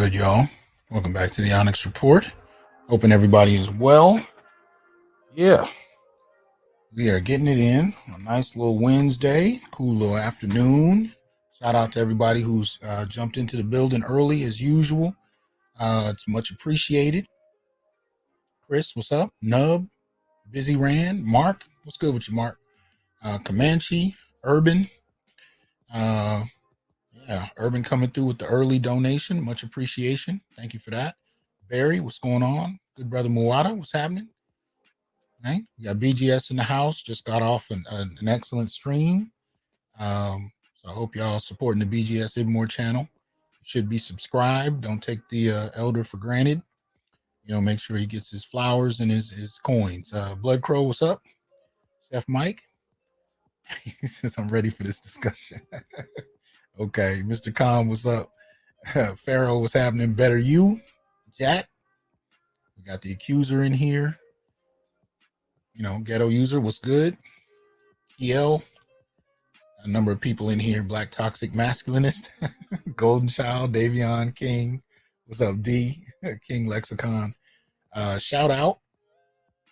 good, y'all? Welcome back to the Onyx Report. Hoping everybody is well. Yeah, we are getting it in. A nice little Wednesday, cool little afternoon. Shout out to everybody who's jumped into the building early as usual. It's much appreciated. Chris, what's up? Nub, Busy Rand, Mark, what's good with you, Mark? Comanche, Urban. Yeah, Urban coming through with the early donation. Much appreciation. Thank you for that. Barry, what's going on? Good brother Muwada, what's happening? Right? We got BGS in the house. Just got off an excellent stream. So I hope y'all supporting the BGS Ibmore channel. You should be subscribed. Don't take the elder for granted. Make sure he gets his flowers and his coins. Blood Crow, what's up? Chef Mike. He says, I'm ready for this discussion. Okay. Mr. Khan, what's up? Pharaoh, what's happening? Better you. Jack. We got the accuser in here. Ghetto user, what's good? EL. A number of people in here. Black Toxic Masculinist. Golden Child. Davion King. What's up, D? King Lexicon. Shout out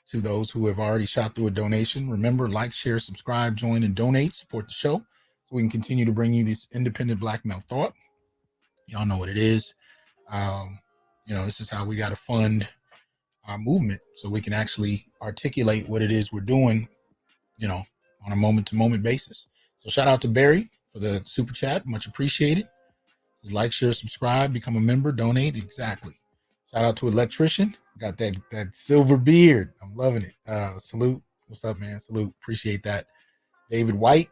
to those who have already shot through a donation. Remember, like, share, subscribe, join, and donate. Support the show so we can continue to bring you this independent black male thought. Y'all know what it is. This is how we got to fund our movement so we can actually articulate what it is we're doing, on a moment-to-moment basis. So shout out to Barry for the super chat. Much appreciated. Just like, share, subscribe, become a member, donate. Exactly. Shout out to Electrician. Got that silver beard. I'm loving it. Salute. What's up, man? Salute. Appreciate that. David White.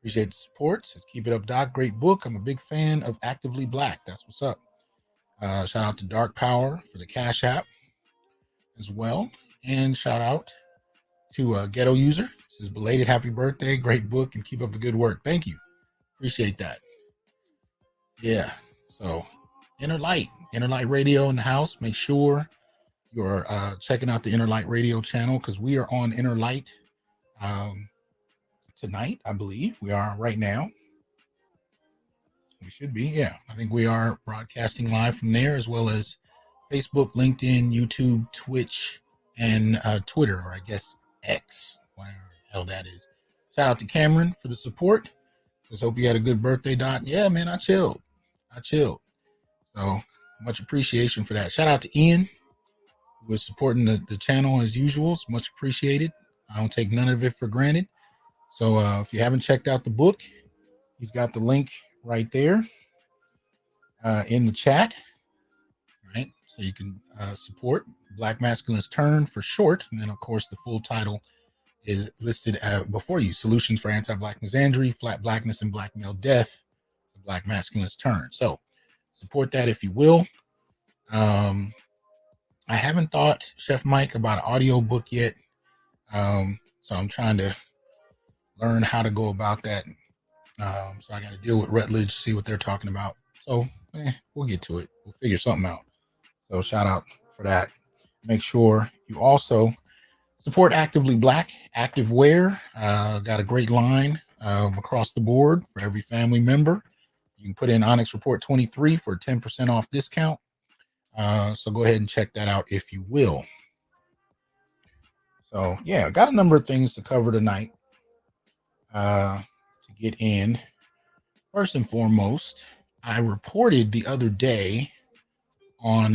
Appreciate the support. Says, keep it up, Doc. Great book. I'm a big fan of Actively Black. That's what's up. Shout out to Dark Power for the Cash App as well. And shout out to Ghetto User. Says, belated happy birthday. Great book and keep up the good work. Thank you. Appreciate that. Yeah. So Inner Light Radio in the house. Make sure you're checking out the Inner Light Radio channel because we are on Inner Light tonight, I believe. We are right now. We should be. Yeah. I think we are broadcasting live from there as well as Facebook, LinkedIn, YouTube, Twitch, and Twitter, or I guess X, whatever the hell that is. Shout out to Cameron for the support. Just hope you had a good birthday, Dot. Yeah, man, I chilled. So much appreciation for that. Shout out to Ian, who is supporting the channel as usual. It's much appreciated. I don't take none of it for granted. So if you haven't checked out the book, he's got the link right there in the chat. Right? So you can support Black Masculinist Turn for short. And then, of course, the full title is listed before you. Solutions for Anti-Black Misandry, Flat Blackness, and Black Male Death. The Black Masculinist Turn. So support that if you will. I haven't thought, Chef Mike, about an audio book yet. So I'm trying to learn how to go about that. So I got to deal with Rutledge, see what they're talking about. So we'll get to it. We'll figure something out. So shout out for that. Make sure you also support Actively Black, Active Wear. Got a great line across the board for every family member. You can put in Onyx Report 23 for a 10% off discount. So go ahead and check that out if you will. So yeah, got a number of things to cover tonight to get in. First and foremost, I reported the other day on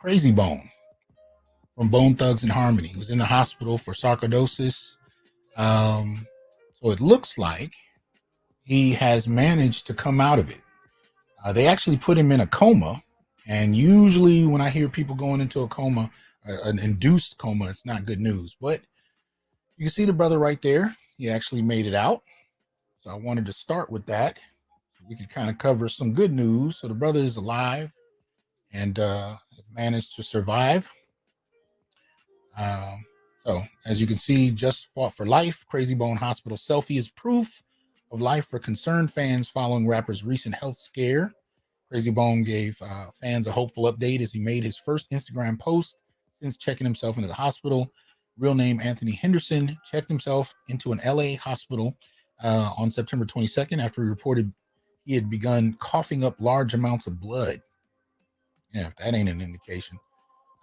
Krayzie Bone from Bone Thugs and Harmony. He was in the hospital for sarcoidosis. So it looks like he has managed to come out of it. They actually put him in a coma. And usually when I hear people going into a coma, an induced coma, it's not good news. But you can see the brother right there. He actually made it out. So I wanted to start with that. We could kind of cover some good news. So the brother is alive and has managed to survive. So as you can see, just fought for life. Krayzie Bone Hospital selfie is proof of life for concerned fans following rapper's recent health scare. Krayzie Bone gave fans a hopeful update as he made his first Instagram post since checking himself into the hospital. Real name Anthony Henderson checked himself into an LA hospital on September 22nd after he reported he had begun coughing up large amounts of blood. Yeah, if that ain't an indication.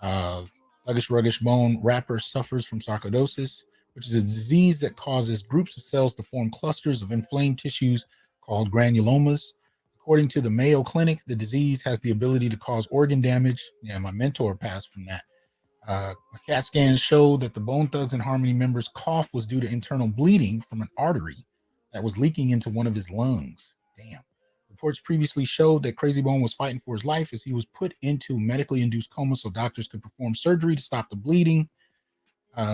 Sluggish Bone rapper suffers from sarcoidosis, which is a disease that causes groups of cells to form clusters of inflamed tissues called granulomas. According to the Mayo Clinic, the disease has the ability to cause organ damage. Yeah, my mentor passed from that. A CAT scan showed that the Bone Thugs and Harmony members' cough was due to internal bleeding from an artery that was leaking into one of his lungs. Damn. Reports previously showed that Krayzie Bone was fighting for his life as he was put into medically induced coma so doctors could perform surgery to stop the bleeding.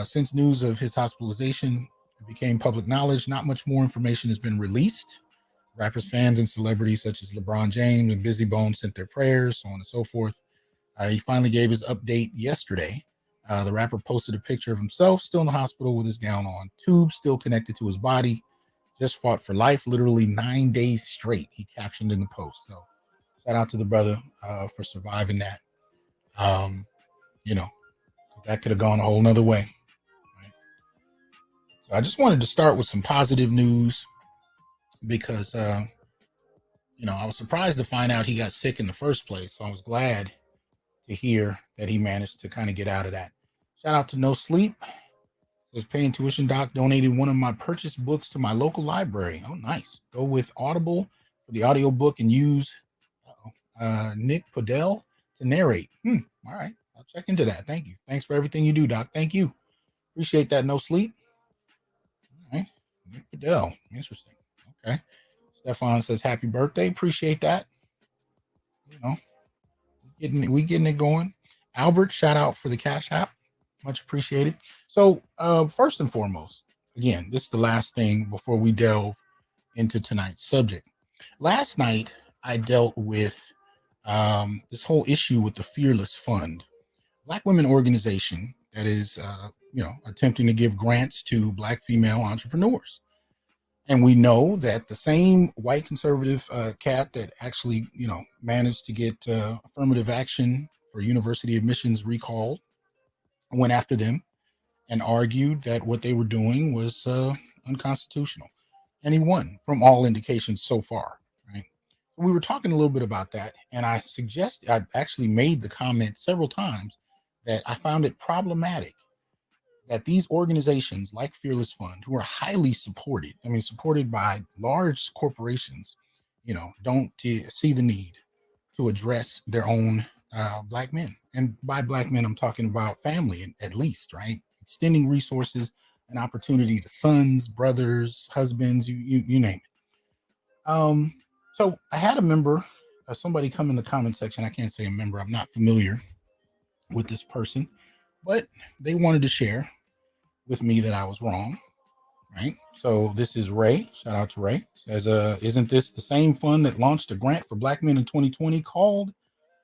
Since news of his hospitalization became public knowledge, not much more information has been released. Rappers, fans, and celebrities such as LeBron James and Busy Bone sent their prayers, so on and so forth. He finally gave his update yesterday. The rapper posted a picture of himself still in the hospital with his gown on, tubes still connected to his body. Just fought for life, literally 9 days straight, he captioned in the post. So shout out to the brother for surviving that. You know, that could have gone a whole nother way. Right? So I just wanted to start with some positive news because, I was surprised to find out he got sick in the first place. So I was glad to hear that he managed to kind of get out of that. Shout out to No Sleep. Says paying tuition doc donated one of my purchased books to my local library. Oh, nice. Go with Audible for the audiobook and use Nick Podell to narrate. All right. I'll check into that. Thank you. Thanks for everything you do, doc. Thank you. Appreciate that. No Sleep. All right. Nick Podell. Interesting. Okay. Stefan says happy birthday. Appreciate that. We getting it going. Albert, shout out for the Cash App. Much appreciated. So first and foremost, again, this is the last thing before we delve into tonight's subject. Last night, I dealt with this whole issue with the Fearless Fund, Black women organization that is, attempting to give grants to Black female entrepreneurs. And we know that the same white conservative cat that actually, managed to get affirmative action for university admissions recalled went after them and argued that what they were doing was unconstitutional. And he won from all indications so far, right? We were talking a little bit about that, and I actually made the comment several times that I found it problematic that these organizations like Fearless Fund, who are highly supported by large corporations, don't see the need to address their own Black men. And by Black men, I'm talking about family, at least, right? Extending resources and opportunity to sons, brothers, husbands, you name it. So I had a member, somebody come in the comment section. I can't say a member. I'm not familiar with this person, but they wanted to share with me that I was wrong, right? So this is Ray. Shout out to Ray. Says, isn't this the same fund that launched a grant for Black men in 2020 called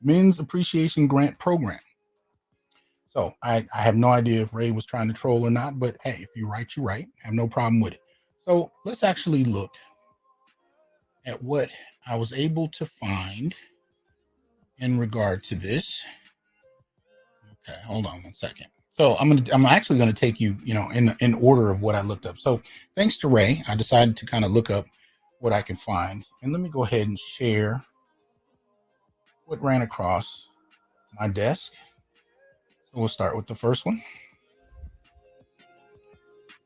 Men's Appreciation Grant Program? So I have no idea if Ray was trying to troll or not, but hey, if you're right, you're right. I have no problem with it. So let's actually look at what I was able to find in regard to this. Okay, hold on one second. So I'm actually gonna take you, in order of what I looked up. So thanks to Ray, I decided to kind of look up what I can find, and let me go ahead and share what ran across my desk. So we'll start with the first one.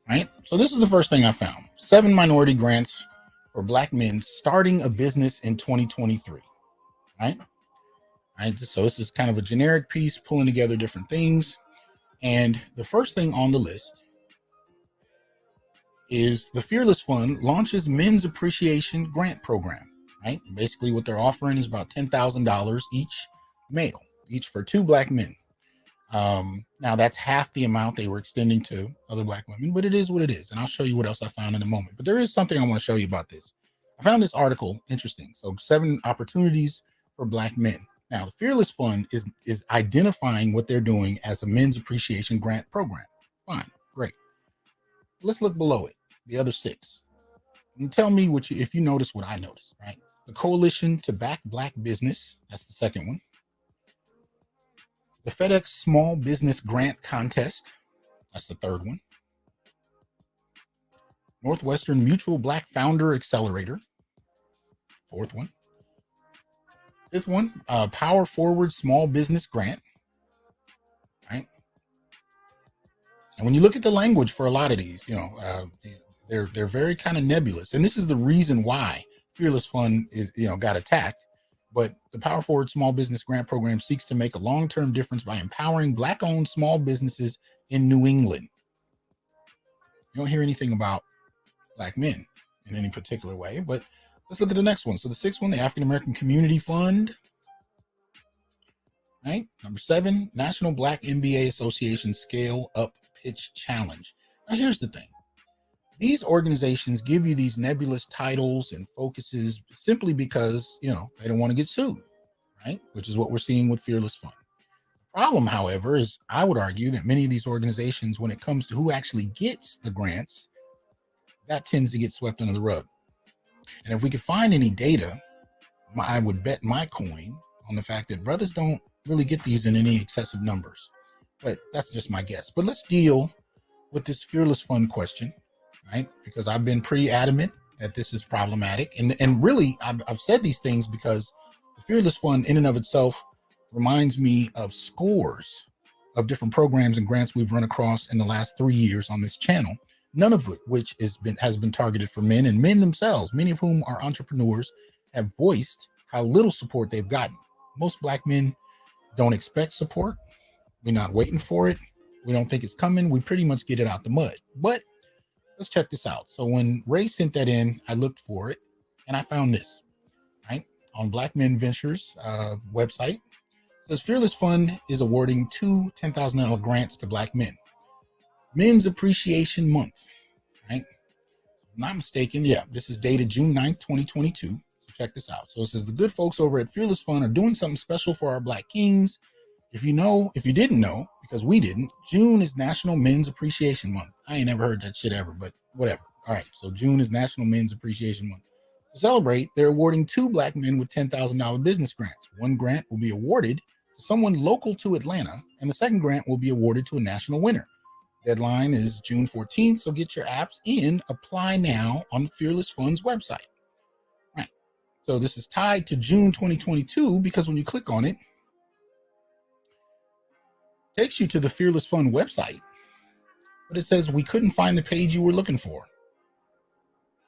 Right. So this is the first thing I found: 7 minority grants for Black men starting a business in 2023. Right. So this is kind of a generic piece pulling together different things. And the first thing on the list is the Fearless Fund launches Men's Appreciation Grant Program, right? Basically what they're offering is about $10,000 each male, each for 2 Black men. Now that's half the amount they were extending to other Black women, but it is what it is. And I'll show you what else I found in a moment. But there is something I want to show you about this. I found this article interesting. So 7 opportunities for Black men. Now, the Fearless Fund is identifying what they're doing as a men's appreciation grant program. Fine, great. Let's look below it, the other 6. And tell me if you notice what I noticed, right? The Coalition to Back Black Business, that's the second one. The FedEx Small Business Grant Contest, that's the third one. Northwestern Mutual Black Founder Accelerator, Fourth one. Fifth one, Power Forward Small Business Grant. Right. And when you look at the language for a lot of these, they're very kind of nebulous. And this is the reason why Fearless Fund is, got attacked. But the Power Forward Small Business Grant Program seeks to make a long-term difference by empowering Black-owned small businesses in New England. You don't hear anything about Black men in any particular way, but let's look at the next one. So the sixth one, the African American Community Fund. Right. Number 7, National Black MBA Association Scale Up Pitch Challenge. Now, here's the thing. These organizations give you these nebulous titles and focuses simply because, they don't want to get sued, right? Which is what we're seeing with Fearless Fund. The problem, however, is I would argue that many of these organizations, when it comes to who actually gets the grants, that tends to get swept under the rug. And if we could find any data, I would bet my coin on the fact that brothers don't really get these in any excessive numbers. But that's just my guess. But let's deal with this Fearless Fund question, right? Because I've been pretty adamant that this is problematic. And really, I've said these things because the Fearless Fund in and of itself reminds me of scores of different programs and grants we've run across in the last 3 years on this channel, none of which has been targeted for men, and men themselves, many of whom are entrepreneurs, have voiced how little support they've gotten. Most Black men don't expect support. We're not waiting for it. We don't think it's coming. We pretty much get it out the mud. But let's check this out. So when Ray sent that in, I looked for it and I found this, right? On Black Men Ventures website. It says Fearless Fund is awarding 2 $10,000 grants to Black men. Men's Appreciation Month, right? If I'm not mistaken. Yeah, this is dated June 9th, 2022. So check this out. So it says the good folks over at Fearless Fund are doing something special for our Black kings. If you didn't know, because we didn't, June is National Men's Appreciation Month. I ain't never heard that shit ever, but whatever. All right, so June is National Men's Appreciation Month. To celebrate, they're awarding 2 Black men with $10,000 business grants. One grant will be awarded to someone local to Atlanta, and the second grant will be awarded to a national winner. Deadline is June 14th, so get your apps in. Apply now on the Fearless Fund's website. Right. So this is tied to June 2022 because when you click on it, it takes you to the Fearless Fund website, but it says we couldn't find the page you were looking for.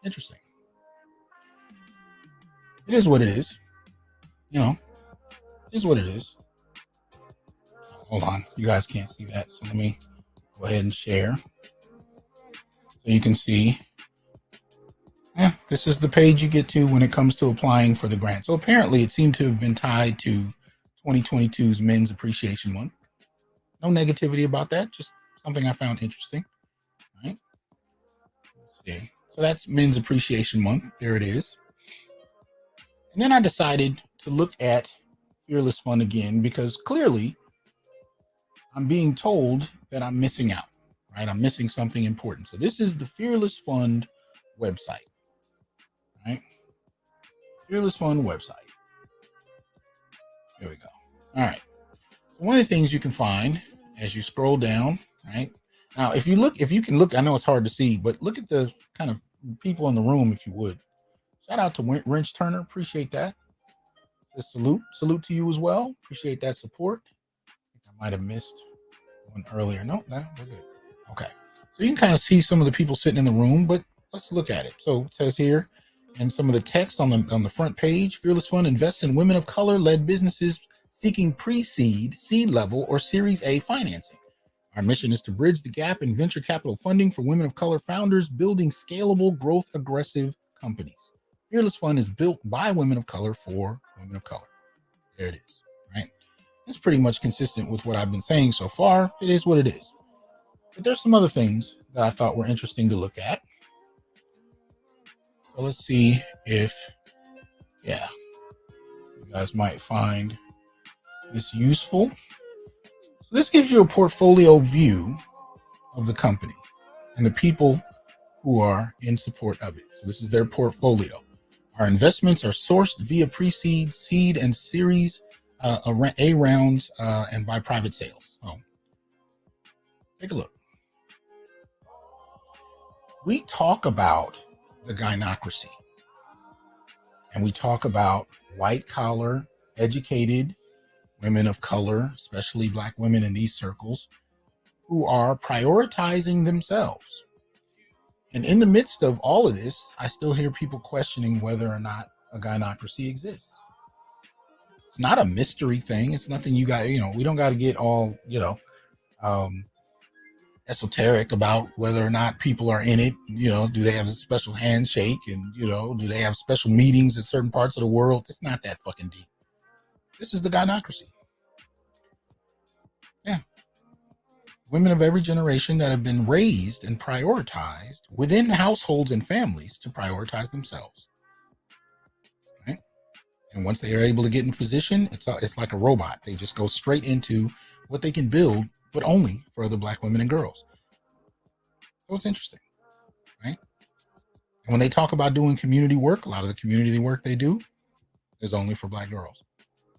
Interesting. It is what it is. It is what it is. Hold on. You guys can't see that, so let me go ahead and share. So you can see, this is the page you get to when it comes to applying for the grant. So apparently it seemed to have been tied to 2022's Men's Appreciation Month. No negativity about that, just something I found interesting. All right. Let's see. So that's Men's Appreciation Month. There it is. And then I decided to look at Fearless Fund again because clearly I'm being told that I'm missing out, right? I'm missing something important. So this is the Fearless Fund website, right? Fearless Fund website. There we go. All right. One of the things you can find as you scroll down, right? Now, if you can look, I know it's hard to see, but look at the kind of people in the room, if you would. Shout out to Wrench Turner. Appreciate that. Just salute to you as well. Appreciate that support. I think I might have missed one earlier. No, we're good. Okay. So you can kind of see some of the people sitting in the room, but let's look at it. So it says here, and some of the text on the front page, Fearless Fund invests in women of color-led businesses seeking pre-seed, seed level, or Series A financing. Our mission is to bridge the gap in venture capital funding for women of color founders, building scalable, growth-aggressive companies. Fearless Fund is built by women of color for women of color. There it is, right? It's pretty much consistent with what I've been saying so far. It is what it is. But there's some other things that I thought were interesting to look at. So let's see if, you guys might find this useful. So this gives you a portfolio view of the company and the people who are in support of it. So this is their portfolio. Our investments are sourced via pre-seed, seed, and Series A rounds and by private sales. So take a look. We talk about the gynocracy, and we talk about white collar, educated women of color, especially Black women in these circles, who are prioritizing themselves. And in the midst of all of this, I still hear people questioning whether or not a gynocracy exists. It's not a mystery thing. It's nothing you got, we don't got to get all, esoteric about whether or not people are in it. Do they have a special handshake, and do they have special meetings in certain parts of the world? It's not that fucking deep. This is the gynocracy. Yeah. Women of every generation that have been raised and prioritized within households and families to prioritize themselves. Right? And once they are able to get in position, it's like a robot. They just go straight into what they can build, but only for other Black women and girls. So it's interesting, right? And when they talk about doing community work, a lot of the community work they do is only for Black girls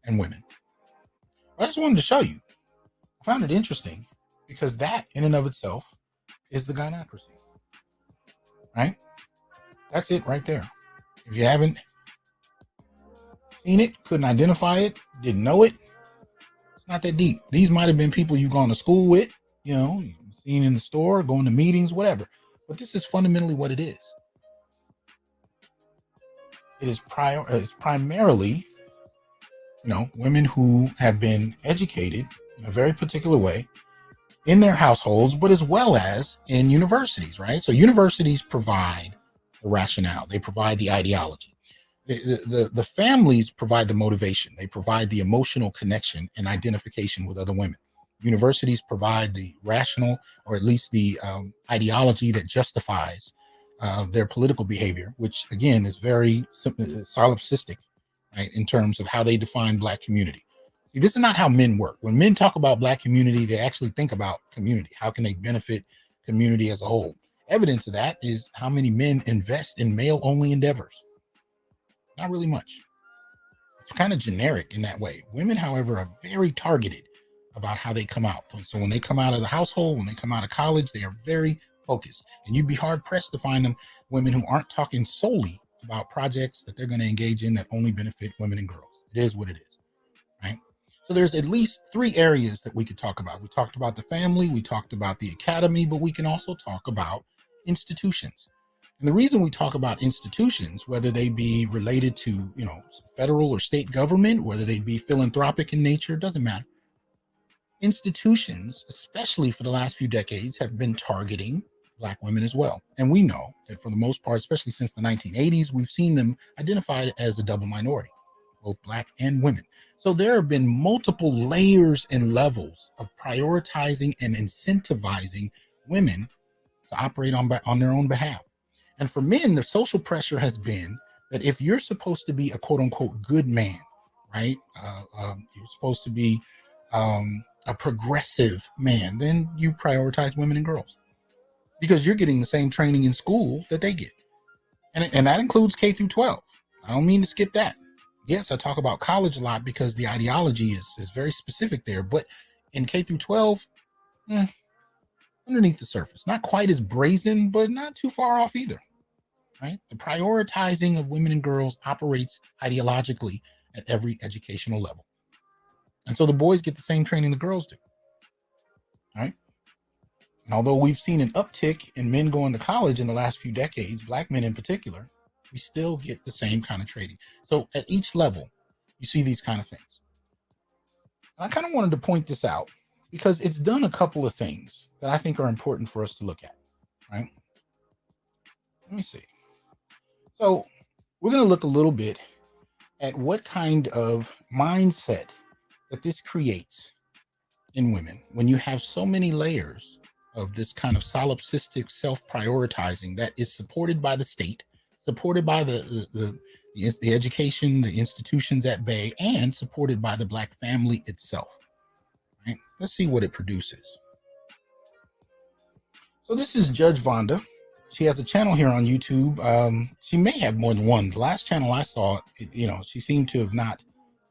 and women. But I just wanted to show you. I found it interesting because that in and of itself is the gynocracy, right? That's it right there. If you haven't seen it, couldn't identify it, didn't know it, it's not that deep. These might have been people you've gone to school with, seen in the store, going to meetings, whatever. But this is fundamentally what it is. It is primarily, women who have been educated in a very particular way in their households, but as well as in universities, right? So universities provide the rationale. They provide the ideology. The families provide the motivation. They provide the emotional connection and identification with other women. Universities provide the rational, or at least the ideology that justifies their political behavior, which again is very solipsistic, right, in terms of how they define Black community. See, this is not how men work. When men talk about Black community, they actually think about community. How can they benefit community as a whole? Evidence of that is how many men invest in male-only endeavors. Not really much. It's kind of generic in that way. Women, however, are very targeted about how they come out. So when they come out of the household, when they come out of college, they are very focused. And you'd be hard pressed to find them women who aren't talking solely about projects that they're going to engage in that only benefit women and girls. It is what it is, right? So there's at least 3 areas that we could talk about. We talked about the family, we talked about the academy, but we can also talk about institutions. And the reason we talk about institutions, whether they be related to, federal or state government, whether they be philanthropic in nature, doesn't matter. Institutions, especially for the last few decades, have been targeting Black women as well. And we know that for the most part, especially since the 1980s, we've seen them identified as a double minority, both Black and women. So there have been multiple layers and levels of prioritizing and incentivizing women to operate on their own behalf. And for men, the social pressure has been that if you're supposed to be a quote unquote good man, right? You're supposed to be a progressive man, then you prioritize women and girls because you're getting the same training in school that they get. And that includes K through 12. I don't mean to skip that. Yes, I talk about college a lot because the ideology is very specific there, but in K through 12, underneath the surface, not quite as brazen, but not too far off either, right? The prioritizing of women and girls operates ideologically at every educational level. And so the boys get the same training the girls do, right? And although we've seen an uptick in men going to college in the last few decades, Black men in particular, we still get the same kind of training. So at each level, you see these kind of things. And I kind of wanted to point this out because it's done a couple of things that I think are important for us to look at, right? Let me see. So we're going to look a little bit at what kind of mindset that this creates in women when you have so many layers of this kind of solipsistic self-prioritizing that is supported by the state, supported by the education, the institutions at bay, and supported by the Black family itself. Right? Let's see what it produces. So this is Judge Vonda. She has a channel here on YouTube. She may have more than one. The last channel I saw, she seemed to have not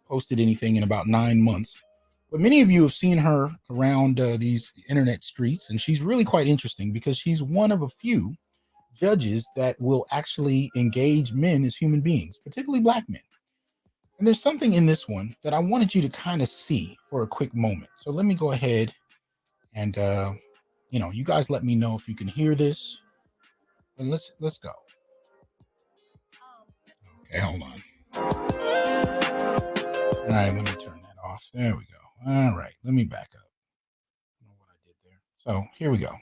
posted anything in about 9 months. But many of you have seen her around these internet streets, and she's really quite interesting because she's one of a few judges that will actually engage men as human beings, particularly black men. And there's something in this one that I wanted you to kind of see for a quick moment. So let me go ahead and you guys let me know if you can hear this. And let's go. Okay, hold on. All right, let me turn that off. There we go. All right, let me back up. I don't know what I did there. So here we go.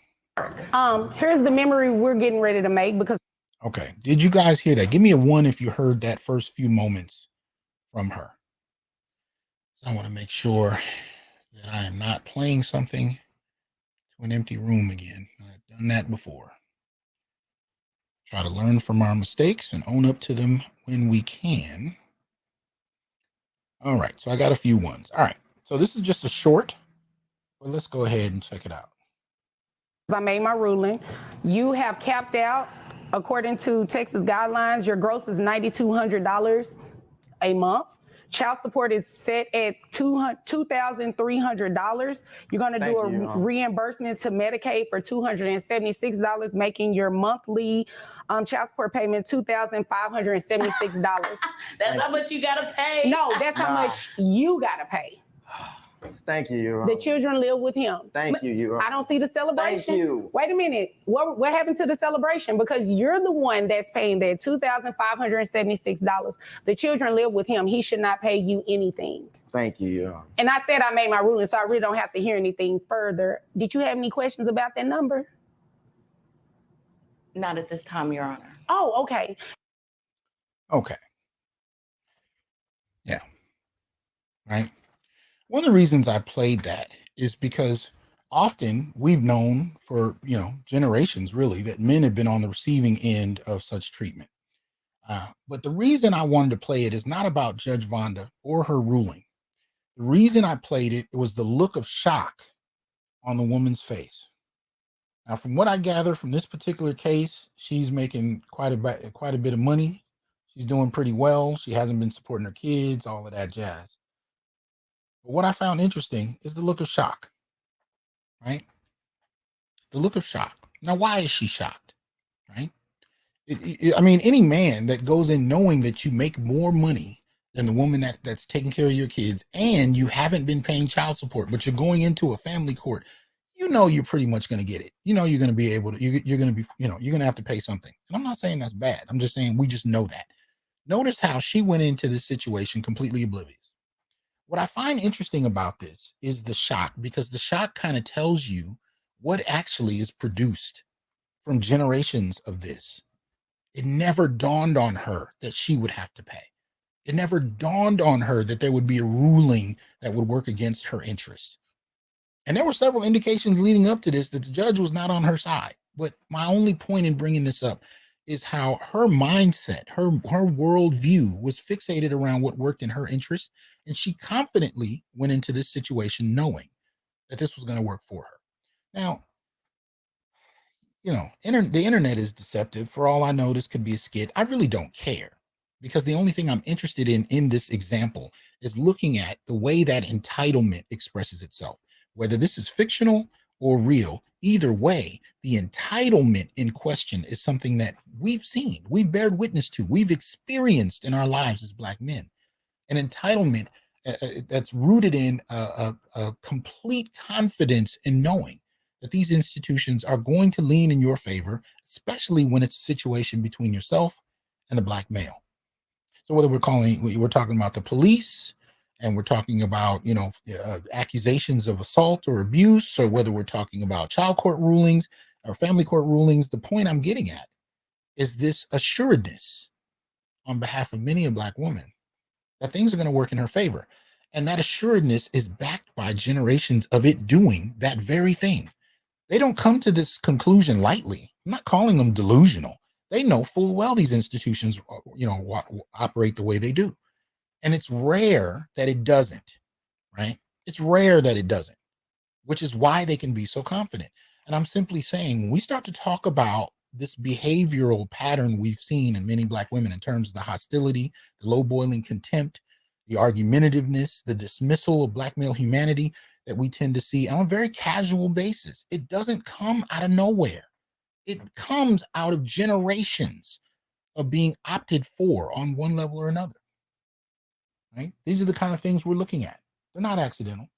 Here's the memory we're getting ready to make because. Okay, did you guys hear that? Give me a 1 if you heard that first few moments from her. So I want to make sure that I am not playing something to an empty room again. I've done that before. Try to learn from our mistakes and own up to them when we can. All right, so I got a few ones. All right, so this is just a short, but let's go ahead and check it out. I made my ruling. You have capped out, according to Texas guidelines, your gross is $9,200 a month. Child support is set at $2,300. You're going to do a reimbursement to Medicaid for $276, making your monthly child support payment $2,576. That's how much you got to pay. No, that's how much you got to pay. Thank you, Your The Honor. children live with him. Thank you, Your Honor. I don't see the celebration. Thank you. Wait a minute. What happened to the celebration? Because you're the one that's paying that $2,576. The children live with him. He should not pay you anything. Thank you, Your Honor. And I said I made my ruling, so I really don't have to hear anything further. Did you have any questions about that number? Not at this time, Your Honor. Oh, okay. Okay. Yeah. Right. One of the reasons I played that is because often we've known for, generations really that men have been on the receiving end of such treatment. But the reason I wanted to play it is not about Judge Vonda or her ruling. The reason I played it was the look of shock on the woman's face. Now, from what I gather from this particular case, she's making quite a bit of money. She's doing pretty well. She hasn't been supporting her kids, all of that jazz. But what I found interesting is the look of shock, right? The look of shock. Now, why is she shocked, right? I mean, any man that goes in knowing that you make more money than the woman that's taking care of your kids and you haven't been paying child support, but you're going into a family court, you're pretty much going to get it. You're going to be able to, you're going to be, you're going to have to pay something. And I'm not saying that's bad. I'm just saying we just know that. Notice how she went into this situation completely oblivious. What I find interesting about this is the shock, because the shock kind of tells you what actually is produced from generations of this. It never dawned on her that she would have to pay. It never dawned on her that there would be a ruling that would work against her interests. And there were several indications leading up to this that the judge was not on her side. But my only point in bringing this up is how her mindset, her worldview was fixated around what worked in her interest. And she confidently went into this situation knowing that this was going to work for her. Now, the internet is deceptive. For all I know, this could be a skit. I really don't care, because the only thing I'm interested in this example is looking at the way that entitlement expresses itself, whether this is fictional or real. Either way, the entitlement in question is something that we've seen, we've bared witness to, we've experienced in our lives as Black men. An entitlement that's rooted in a complete confidence in knowing that these institutions are going to lean in your favor, especially when it's a situation between yourself and a Black male. So whether we're talking about the police, and we're talking about, accusations of assault or abuse, or whether we're talking about child court rulings or family court rulings, the point I'm getting at is this assuredness on behalf of many a Black woman that things are going to work in her favor. And that assuredness is backed by generations of it doing that very thing. They don't come to this conclusion lightly. I'm not calling them delusional. They know full well these institutions, operate the way they do. And it's rare that it doesn't, right? It's rare that it doesn't, which is why they can be so confident. And I'm simply saying, when we start to talk about this behavioral pattern we've seen in many Black women in terms of the hostility, the low boiling contempt, the argumentativeness, the dismissal of Black male humanity that we tend to see on a very casual basis, it doesn't come out of nowhere. It comes out of generations of being opted for on one level or another. Right? These are the kind of things we're looking at. They're not accidental.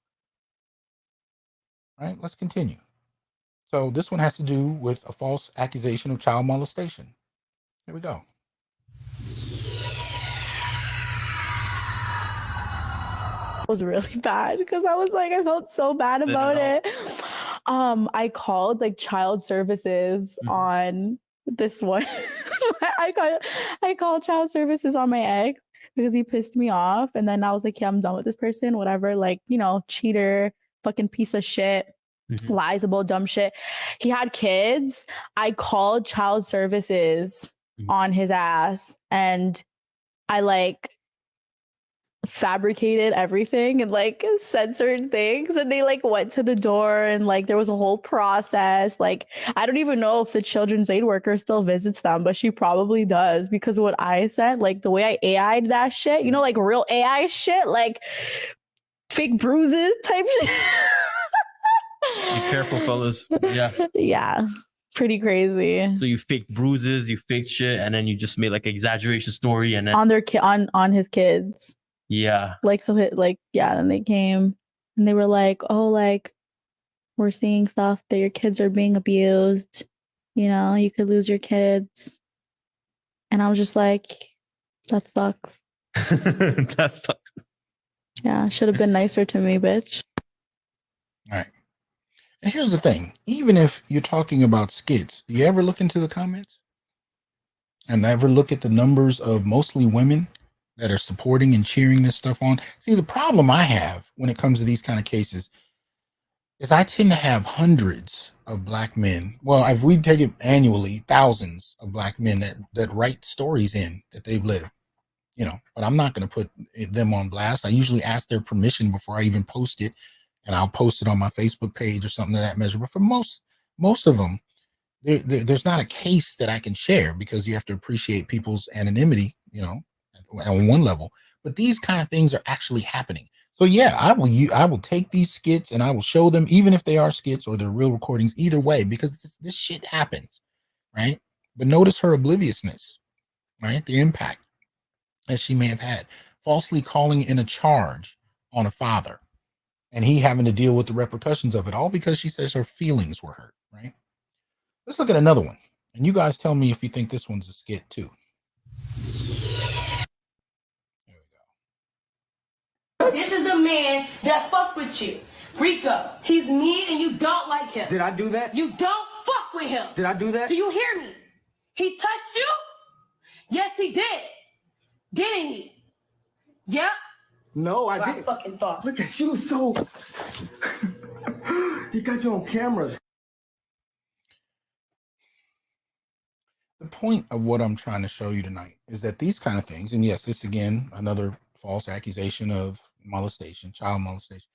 Right? Let's continue. So this one has to do with a false accusation of child molestation. Here we go. Was really bad because I was like, I felt so bad about it. I called like child services on this one. I called child services on my ex because he pissed me off. And then I was like, yeah, I'm done with this person, whatever, like, you know, cheater, fucking piece of shit, lies about dumb shit. He had kids. I called child services on his ass and I like fabricated everything and like censored things, and they like went to the door and like there was a whole process. Like I don't even know if the children's aid worker still visits them, but she probably does, because what I sent, like the way I AI'd that shit, you know, like real AI shit, like fake bruises type shit. Be careful, fellas. Yeah, pretty crazy. So you fake bruises, you fake shit, and then you just made like an exaggeration story, and then on their on his kids. Yeah. Like, so like, yeah, then they came and they were like, oh, like, we're seeing stuff that your kids are being abused. You know, you could lose your kids. And I was just like, that sucks. That sucks. Yeah, should have been nicer to me, bitch. All right. And here's the thing. Even if you're talking about skits, do you ever look into the comments? And ever look at the numbers of mostly women that are supporting and cheering this stuff on? See, the problem I have when it comes to these kind of cases is I tend to have hundreds of black men. Well, if we take it annually, thousands of black men that write stories in that they've lived, you know, but I'm not going to put them on blast. I usually ask their permission before I even post it, and I'll post it on my Facebook page or something of that measure. But for most of them, there's not a case that I can share because you have to appreciate people's anonymity, you know, on one level. But these kind of things are actually happening. So yeah, I will take these skits and I will show them, even if they are skits or they're real recordings, either way, because this shit happens, right? But notice her obliviousness, right? The impact that she may have had, falsely calling in a charge on a father, and he having to deal with the repercussions of it, all because she says her feelings were hurt, right? Let's look at another one, and you guys tell me if you think this one's a skit too. This is the man that fuck with you. Rico, he's mean and you don't like him. Did I do that? You don't fuck with him. Did I do that? Do you hear me? He touched you? Yes, he did. Didn't he? Yep. No, I I didn't. fucking thought. Look at you, so... He got you on camera. The point of what I'm trying to show you tonight is that these kind of things, and yes, this again, another false accusation of molestation, child molestation.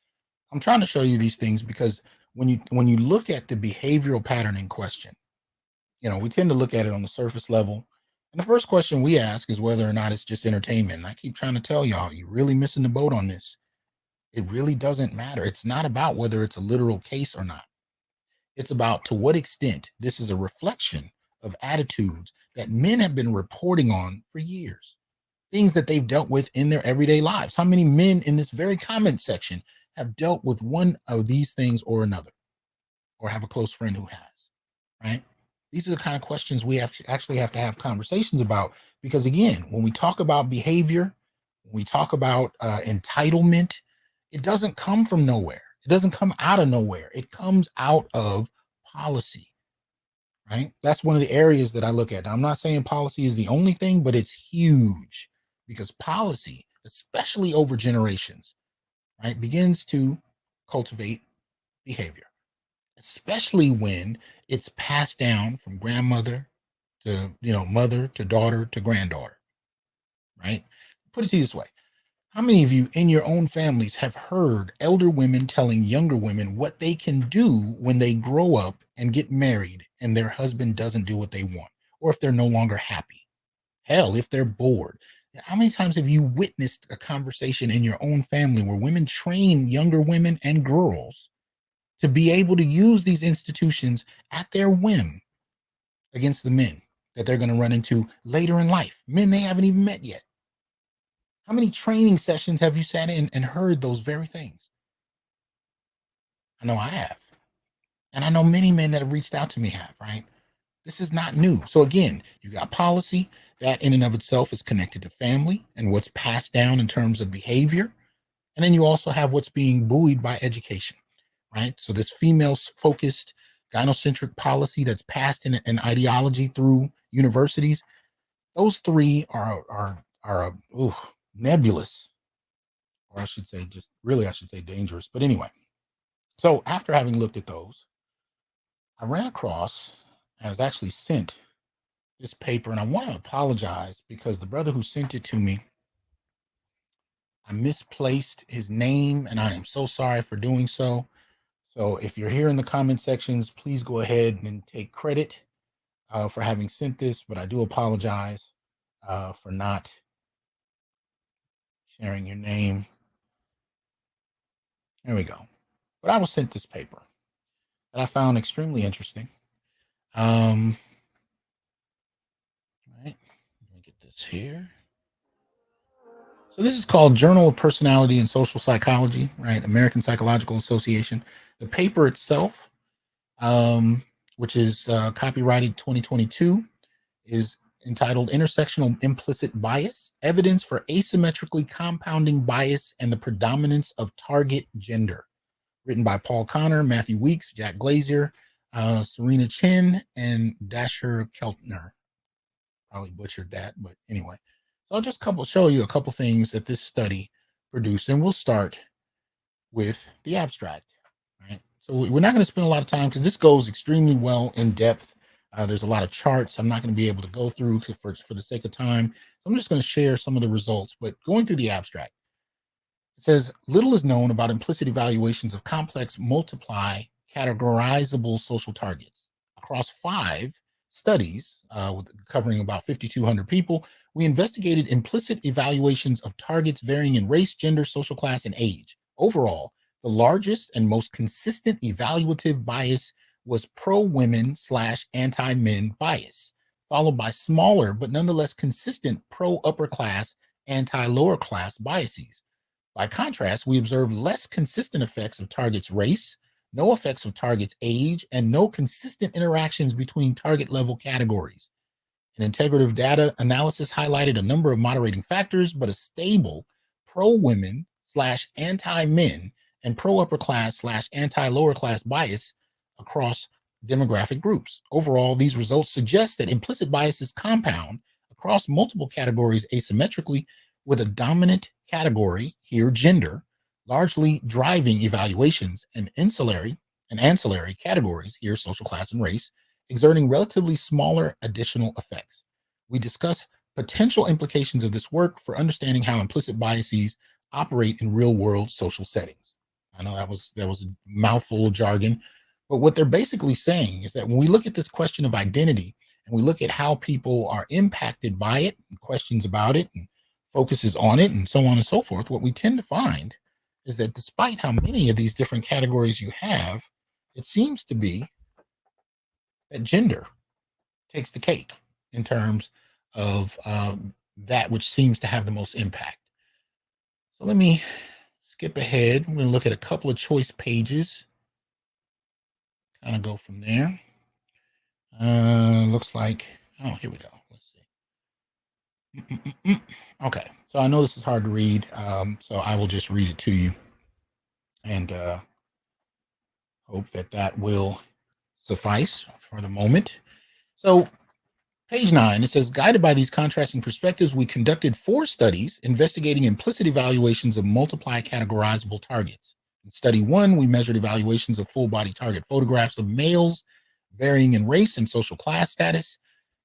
I'm trying to show you these things because when you look at the behavioral pattern in question, you know, we tend to look at it on the surface level. And the first question we ask is whether or not it's just entertainment. And I keep trying to tell y'all, you're really missing the boat on this. It really doesn't matter. It's not about whether it's a literal case or not. It's about to what extent this is a reflection of attitudes that men have been reporting on for years, things that they've dealt with in their everyday lives. How many men in this very comment section have dealt with one of these things or another, or have a close friend who has, right? These are the kind of questions we actually have to have conversations about, because again, when we talk about behavior, when we talk about entitlement, it doesn't come from nowhere. It doesn't come out of nowhere. It comes out of policy, right? That's one of the areas that I look at. Now, I'm not saying policy is the only thing, but it's huge, because policy, especially over generations, right, begins to cultivate behavior, especially when it's passed down from grandmother to, you know, mother to daughter to granddaughter, right? Put it to you this way. How many of you in your own families have heard elder women telling younger women what they can do when they grow up and get married and their husband doesn't do what they want, or if they're no longer happy? Hell, if they're bored. How many times have you witnessed a conversation in your own family where women train younger women and girls to be able to use these institutions at their whim against the men that they're going to run into later in life, men they haven't even met yet. How many training sessions have you sat in and heard those very things? I know I have. And I know many men that have reached out to me have, right? This is not new. So again, you got policy that in and of itself is connected to family and what's passed down in terms of behavior. And then you also have what's being buoyed by education, right? So this female-focused gynocentric policy that's passed in an ideology through universities, those three are nebulous, or I should say dangerous. But anyway, so after having looked at those, I ran across, I was actually sent this paper, and I want to apologize because the brother who sent it to me, I misplaced his name, and I am so sorry for doing so. So if you're here in the comment sections, please go ahead and take credit for having sent this, but I do apologize for not sharing your name. There we go. But I was sent this paper that I found extremely interesting. All right, let me get this here. So this is called Journal of Personality and Social Psychology, right? American Psychological Association. The paper itself, which is copyrighted 2022, is entitled Intersectional Implicit Bias, Evidence for Asymmetrically Compounding Bias and the Predominance of Target Gender. Written by Paul Connor, Matthew Weeks, Jack Glazier, Serena Chin, and Dasher Keltner. Probably butchered that, but anyway. So I'll just show you a couple things that this study produced, and we'll start with the abstract. Right? So we're not going to spend a lot of time because this goes extremely well in depth. There's a lot of charts I'm not going to be able to go through for the sake of time. So I'm just going to share some of the results, but going through the abstract. It says, little is known about implicit evaluations of complex multiply categorizable social targets. Across 5 studies covering about 5,200 people, we investigated implicit evaluations of targets varying in race, gender, social class, and age. Overall, the largest and most consistent evaluative bias was pro-women / anti-men bias, followed by smaller but nonetheless consistent pro-upper class, anti-lower class biases. By contrast, we observed less consistent effects of targets' race, no effects of targets' age, and no consistent interactions between target level categories. An integrative data analysis highlighted a number of moderating factors, but a stable pro-women / anti-men and pro-upper class / anti-lower class bias across demographic groups. Overall, these results suggest that implicit biases compound across multiple categories asymmetrically, with a dominant category, here gender, largely driving evaluations, and ancillary categories, here social class and race, exerting relatively smaller additional effects. We discuss potential implications of this work for understanding how implicit biases operate in real-world social settings. I know that was a mouthful of jargon, but what they're basically saying is that when we look at this question of identity and we look at how people are impacted by it, and questions about it, and focuses on it, and so on and so forth, what we tend to find is that despite how many of these different categories you have, it seems to be that gender takes the cake in terms of that which seems to have the most impact. So let me skip ahead. I'm going to look at a couple of choice pages, kind of go from there. Looks like, oh, here we go. Okay, so I know this is hard to read, so I will just read it to you and hope that will suffice for the moment. So page 9, it says, guided by these contrasting perspectives, we conducted 4 studies investigating implicit evaluations of multiply categorizable targets. In study 1, we measured evaluations of full body target photographs of males varying in race and social class status.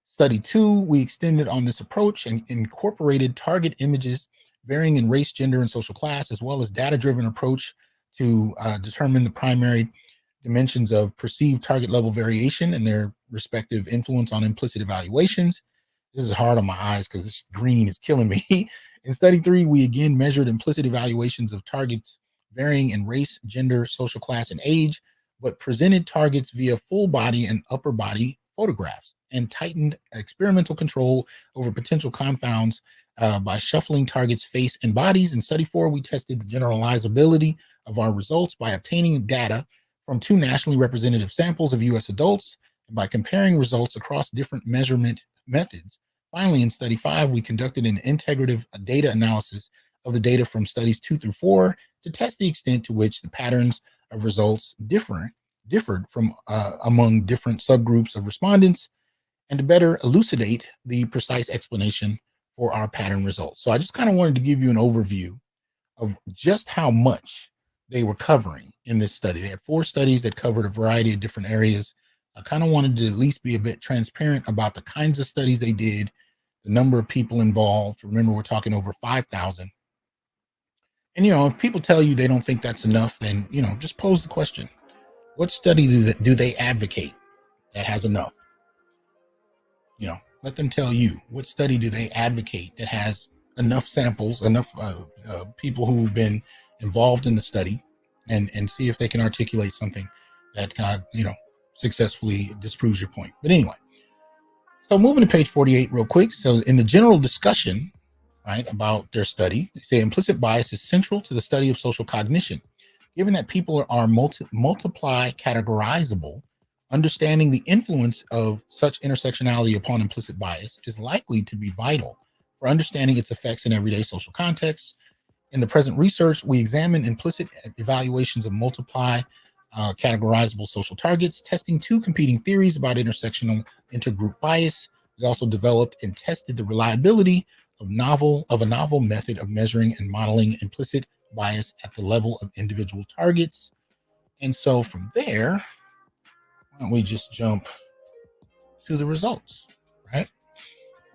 Study 2, we extended on this approach and incorporated target images varying in race, gender, and social class, as well as data-driven approach to determine the primary dimensions of perceived target level variation and their respective influence on implicit evaluations. This is hard on my eyes because this green is killing me. In study 3, we again measured implicit evaluations of targets varying in race, gender, social class, and age, but presented targets via full body and upper body photographs. and tightened experimental control over potential confounds by shuffling targets' face and bodies. In study 4, we tested the generalizability of our results by obtaining data from 2 nationally representative samples of U.S. adults and by comparing results across different measurement methods. Finally, in study 5, we conducted an integrative data analysis of the data from studies 2 through 4 to test the extent to which the patterns of results differed from among different subgroups of respondents, and to better elucidate the precise explanation for our pattern results. So I just kind of wanted to give you an overview of just how much they were covering in this study. They had 4 studies that covered a variety of different areas. I kind of wanted to at least be a bit transparent about the kinds of studies they did, the number of people involved. Remember, we're talking over 5,000. And, if people tell you they don't think that's enough, then, just pose the question. What study do they advocate that has enough? Let them tell you, what study do they advocate that has enough samples, enough people who've been involved in the study, and see if they can articulate something that, successfully disproves your point. But anyway, so moving to page 48 real quick. So in the general discussion, right, about their study, they say implicit bias is central to the study of social cognition. Given that people are multiply categorizable, understanding the influence of such intersectionality upon implicit bias is likely to be vital for understanding its effects in everyday social contexts. In the present research, we examine implicit evaluations of multiply categorizable social targets, testing 2 competing theories about intersectional intergroup bias. We also developed and tested the reliability of a novel method of measuring and modeling implicit bias at the level of individual targets. And so from there, why don't we just jump to the results, right?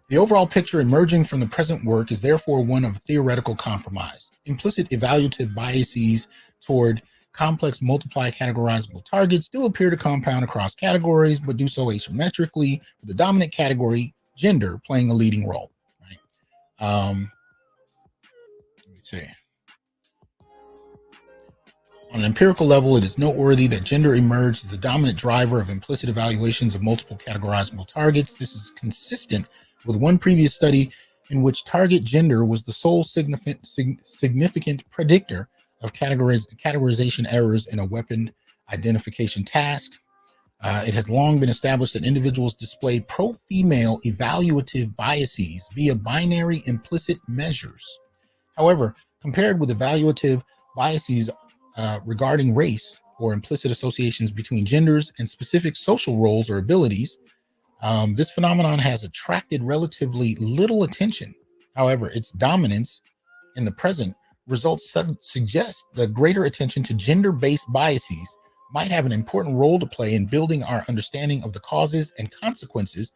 The overall picture emerging from the present work is therefore one of theoretical compromise. Implicit evaluative biases toward complex multiply categorizable targets do appear to compound across categories, but do so asymmetrically, with the dominant category, gender, playing a leading role, right? Let me see. On an empirical level, it is noteworthy that gender emerged as the dominant driver of implicit evaluations of multiple categorizable targets. This is consistent with one previous study in which target gender was the sole significant predictor of categorization errors in a weapon identification task. It has long been established that individuals display pro-female evaluative biases via binary implicit measures. However, compared with evaluative biases regarding race or implicit associations between genders and specific social roles or abilities, this phenomenon has attracted relatively little attention. However, its dominance in the present results suggest that greater attention to gender-based biases might have an important role to play in building our understanding of the causes and consequences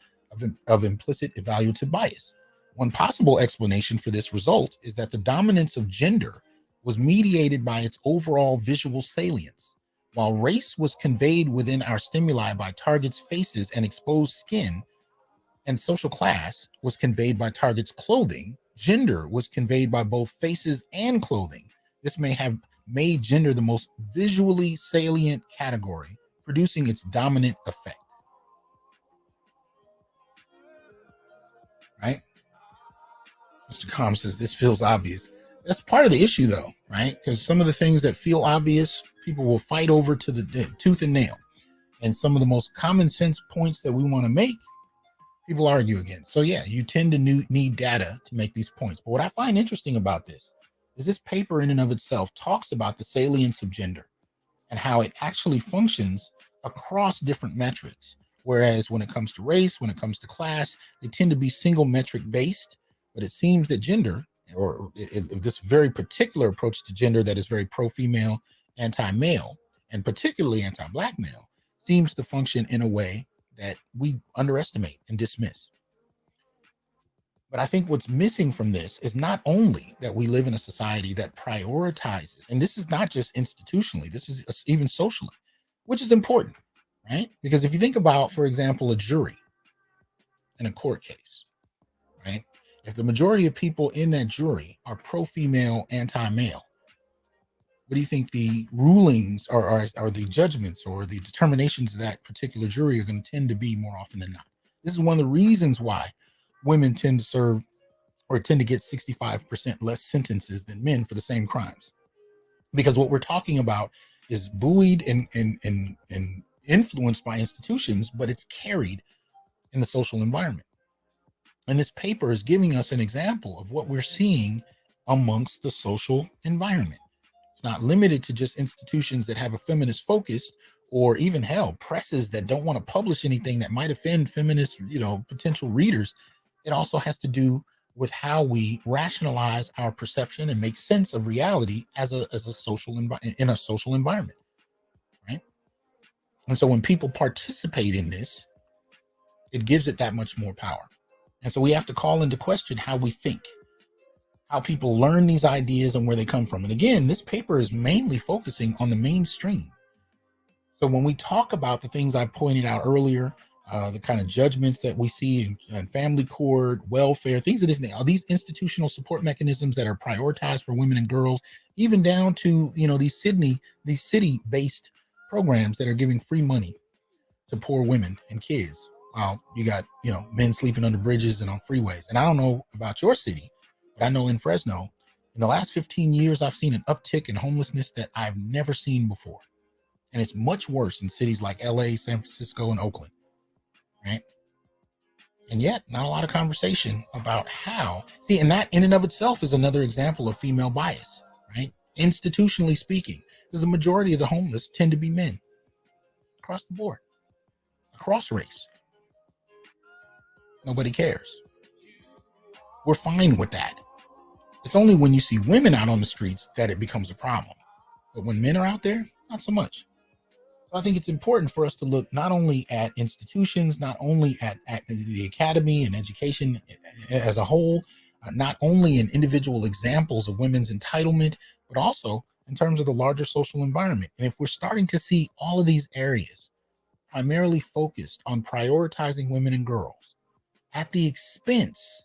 of implicit evaluative bias. One possible explanation for this result is that the dominance of gender was mediated by its overall visual salience. While race was conveyed within our stimuli by targets' faces and exposed skin, and social class was conveyed by targets' clothing, gender was conveyed by both faces and clothing. This may have made gender the most visually salient category, producing its dominant effect. Right? Mr. Com says this feels obvious. That's part of the issue, though, right? Because some of the things that feel obvious, people will fight over to the tooth and nail. And some of the most common sense points that we want to make, people argue against. So yeah, you tend to need data to make these points. But what I find interesting about this is this paper in and of itself talks about the salience of gender and how it actually functions across different metrics. Whereas when it comes to race, when it comes to class, they tend to be single metric based. But it seems that gender, or this very particular approach to gender that is very pro-female, anti-male, and particularly anti-black male, seems to function in a way that we underestimate and dismiss. But I think what's missing from this is not only that we live in a society that prioritizes, and this is not just institutionally, this is even socially, which is important, right? Because if you think about, for example, a jury in a court case, right? If the majority of people in that jury are pro-female, anti-male, what do you think the rulings or the judgments or the determinations of that particular jury are going to tend to be more often than not? This is one of the reasons why women tend to serve or tend to get 65% less sentences than men for the same crimes. Because what we're talking about is buoyed and influenced by institutions, but it's carried in the social environment. And this paper is giving us an example of what we're seeing amongst the social environment. It's not limited to just institutions that have a feminist focus, or even presses that don't want to publish anything that might offend feminist, potential readers. It also has to do with how we rationalize our perception and make sense of reality as a social in a social environment, right? And so when people participate in this, it gives it that much more power. And so we have to call into question how we think, how people learn these ideas and where they come from. And again, this paper is mainly focusing on the mainstream. So when we talk about the things I pointed out earlier, the kind of judgments that we see in family court, welfare, things of this nature, these institutional support mechanisms that are prioritized for women and girls, even down to, these city-based programs that are giving free money to poor women and kids. You got, men sleeping under bridges and on freeways. And I don't know about your city, but I know in Fresno, in the last 15 years, I've seen an uptick in homelessness that I've never seen before. And it's much worse in cities like LA, San Francisco, and Oakland, right? And yet, not a lot of conversation about how. See, and that in and of itself is another example of female bias, right? Institutionally speaking, because the majority of the homeless tend to be men across the board, across race. Nobody cares. We're fine with that. It's only when you see women out on the streets that it becomes a problem. But when men are out there, not so much. So I think it's important for us to look not only at institutions, not only at the academy and education as a whole, not only in individual examples of women's entitlement, but also in terms of the larger social environment. And if we're starting to see all of these areas primarily focused on prioritizing women and girls at the expense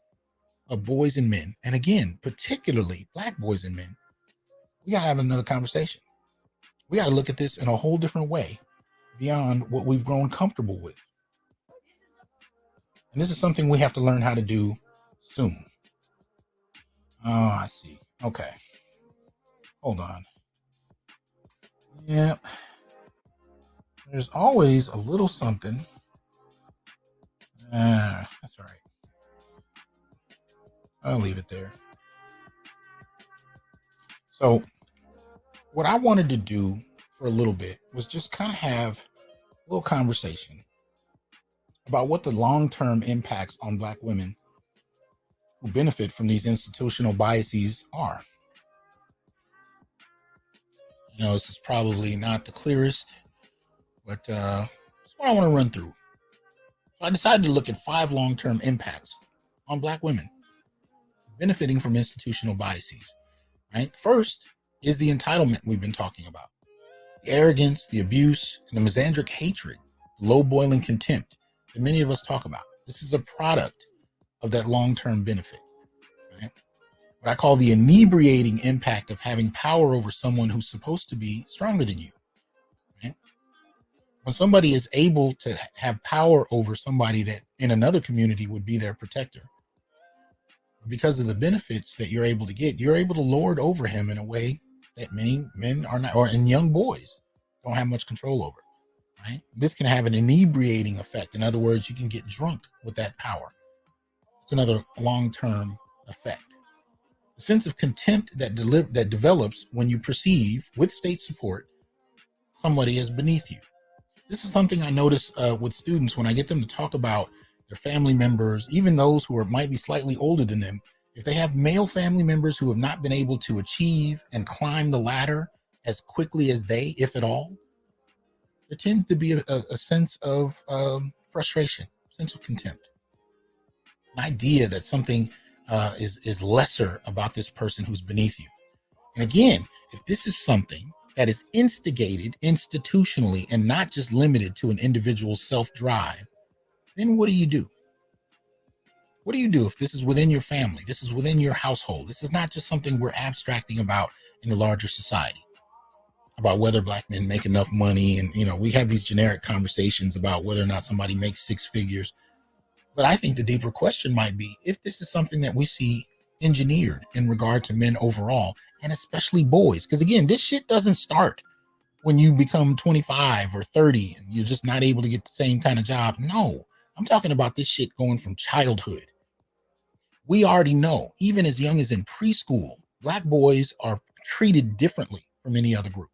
of boys and men, and again, particularly Black boys and men, we gotta have another conversation. We got to look at this in a whole different way beyond what we've grown comfortable with. And this is something we have to learn how to do soon. Oh, I see. Okay. Hold on. Yep. There's always a little something. That's all right. I'll leave it there. So, what I wanted to do for a little bit was just kind of have a little conversation about what the long-term impacts on Black women who benefit from these institutional biases are. This is probably not the clearest, but that's what I want to run through. So I decided to look at 5 long-term impacts on Black women benefiting from institutional biases, right? First is the entitlement we've been talking about. The arrogance, the abuse, and the misandric hatred, low boiling contempt that many of us talk about. This is a product of that long-term benefit, right? What I call the inebriating impact of having power over someone who's supposed to be stronger than you, right? When somebody is able to have power over somebody that in another community would be their protector, because of the benefits that you're able to get, you're able to lord over him in a way that many men are not, and young boys don't have much control over, right? This can have an inebriating effect. In other words, you can get drunk with that power. It's another long-term effect. The sense of contempt that develops when you perceive, with state support, somebody as beneath you. This is something I notice with students when I get them to talk about their family members, even those who might be slightly older than them. If they have male family members who have not been able to achieve and climb the ladder as quickly as they, if at all, there tends to be a sense of frustration, sense of contempt, an idea that something is lesser about this person who's beneath you. And again, if this is something that is instigated institutionally and not just limited to an individual's self-drive, then what do you do? What do you do if this is within your family? This is within your household. This is not just something we're abstracting about in the larger society, about whether Black men make enough money. And, we have these generic conversations about whether or not somebody makes 6 figures. But I think the deeper question might be if this is something that we see engineered in regard to men overall, and especially boys. Because again, this shit doesn't start when you become 25 or 30 and you're just not able to get the same kind of job. No, I'm talking about this shit going from childhood. We already know, even as young as in preschool, Black boys are treated differently from any other group.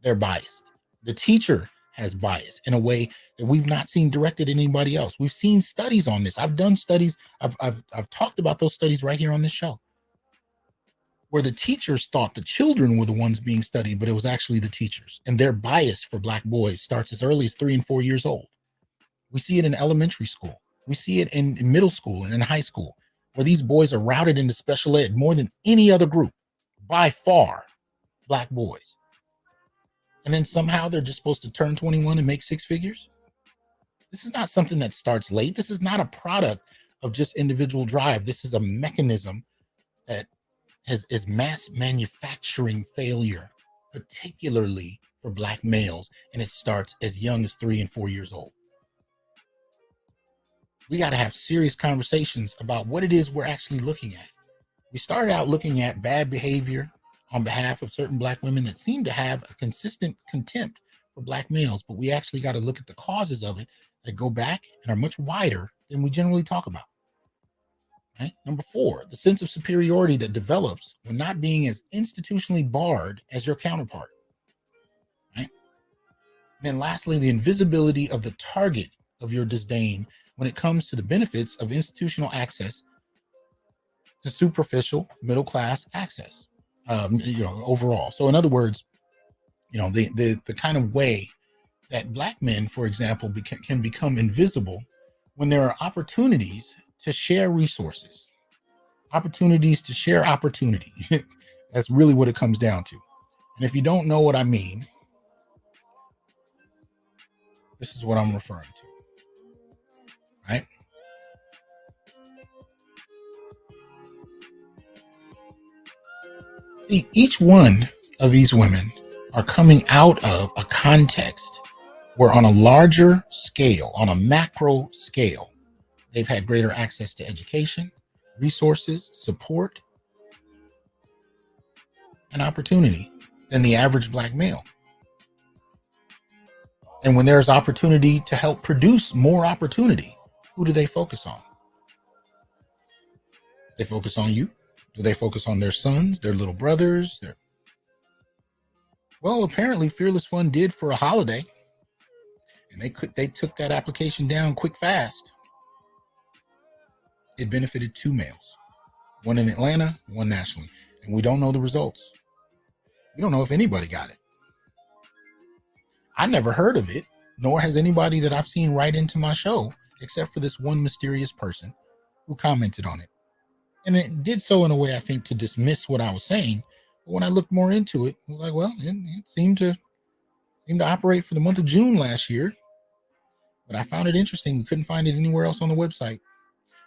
They're biased. The teacher has bias in a way that we've not seen directed at anybody else. We've seen studies on this. I've done studies. I've talked about those studies right here on this show, where the teachers thought the children were the ones being studied, but it was actually the teachers. And their bias for Black boys starts as early as 3 and 4 years old. We see it in elementary school. We see it in middle school and in high school, where these boys are routed into special ed more than any other group, by far, Black boys. And then somehow they're just supposed to turn 21 and make 6 figures. This is not something that starts late. This is not a product of just individual drive. This is a mechanism that is mass manufacturing failure, particularly for Black males. And it starts as young as 3 and 4 years old. We got to have serious conversations about what it is we're actually looking at. We started out looking at bad behavior on behalf of certain Black women that seem to have a consistent contempt for Black males, but we actually got to look at the causes of it that go back and are much wider than we generally talk about. Right? Number 4, the sense of superiority that develops when not being as institutionally barred as your counterpart. Right? Then lastly, the invisibility of the target of your disdain when it comes to the benefits of institutional access to superficial middle class access. Overall. So in other words, the kind of way that Black men, for example, can become invisible when there are opportunities to share resources, opportunities to share opportunity. That's really what it comes down to. And if you don't know what I mean, this is what I'm referring to, right? See, each one of these women are coming out of a context where on a larger scale, on a macro scale, they've had greater access to education, resources, support, and opportunity than the average Black male. And when there's opportunity to help produce more opportunity, who do they focus on? They focus on you. Do they focus on their sons, their little brothers? Well, apparently Fearless Fun did for a holiday. And they took that application down quick, fast. It benefited 2 males, one in Atlanta, one nationally. And we don't know the results. We don't know if anybody got it. I never heard of it, nor has anybody that I've seen write into my show, except for this one mysterious person who commented on it. And it did so in a way, I think, to dismiss what I was saying. But when I looked more into it, I was like, well, it seemed to operate for the month of June last year. But I found it interesting. We couldn't find it anywhere else on the website.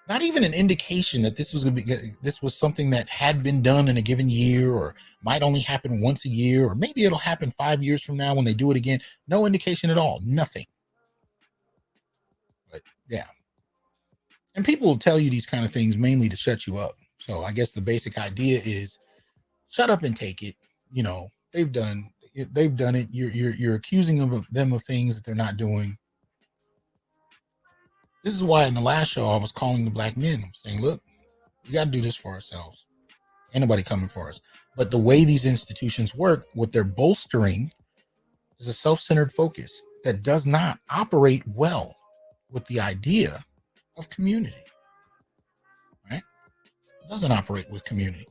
Not even an indication that this was something that had been done in a given year, or might only happen once a year, or maybe it'll happen 5 years from now when they do it again. No indication at all. Nothing. But yeah. And people will tell you these kind of things mainly to shut you up. So I guess the basic idea is shut up and take it. They've done it. You're accusing them of things that they're not doing. This is why in the last show I was calling the Black men. I'm saying, look, we got to do this for ourselves. Ain't nobody coming for us. But the way these institutions work, what they're bolstering is a self-centered focus that does not operate well with the idea of community, right? It doesn't operate with community.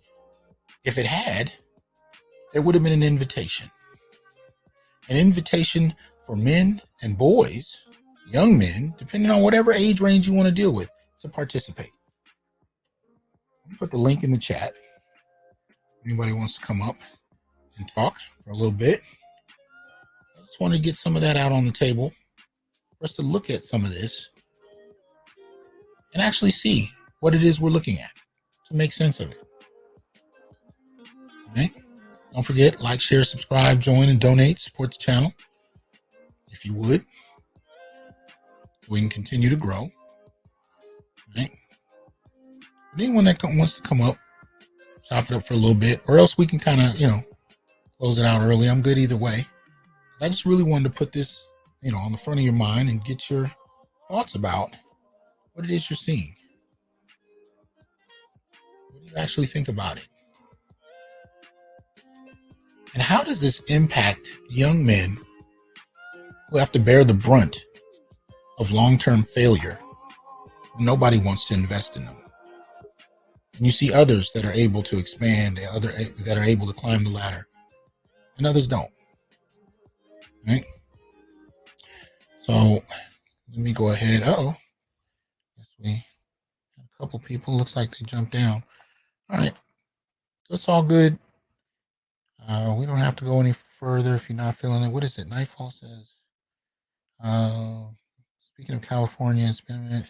If it had, there would have been an invitation for men and boys, young men, depending on whatever age range you want to deal with, to participate. I'll put the link in the chat. Anybody wants to come up and talk for a little bit. I just want to get some of that out on the table for us to look at some of this and actually see what it is we're looking at to make sense of it. All right? Don't forget, like, share, subscribe, join, and donate. Support the channel if you would. We can continue to grow. Right? Anyone that wants to come up, chop it up for a little bit, or else we can kind of, close it out early. I'm good either way. I just really wanted to put this, on the front of your mind and get your thoughts about what it is you're seeing. What do you actually think about it? And how does this impact young men who have to bear the brunt of long-term failure when nobody wants to invest in them? And you see others that are able to expand, that are able to climb the ladder, and others don't. Right? So let me go ahead. Yes, we had a couple people. Looks like they jumped down. All right. So it's all good. We don't have to go any further if you're not feeling it. What is it? Nightfall says. Speaking of California, it's been a minute.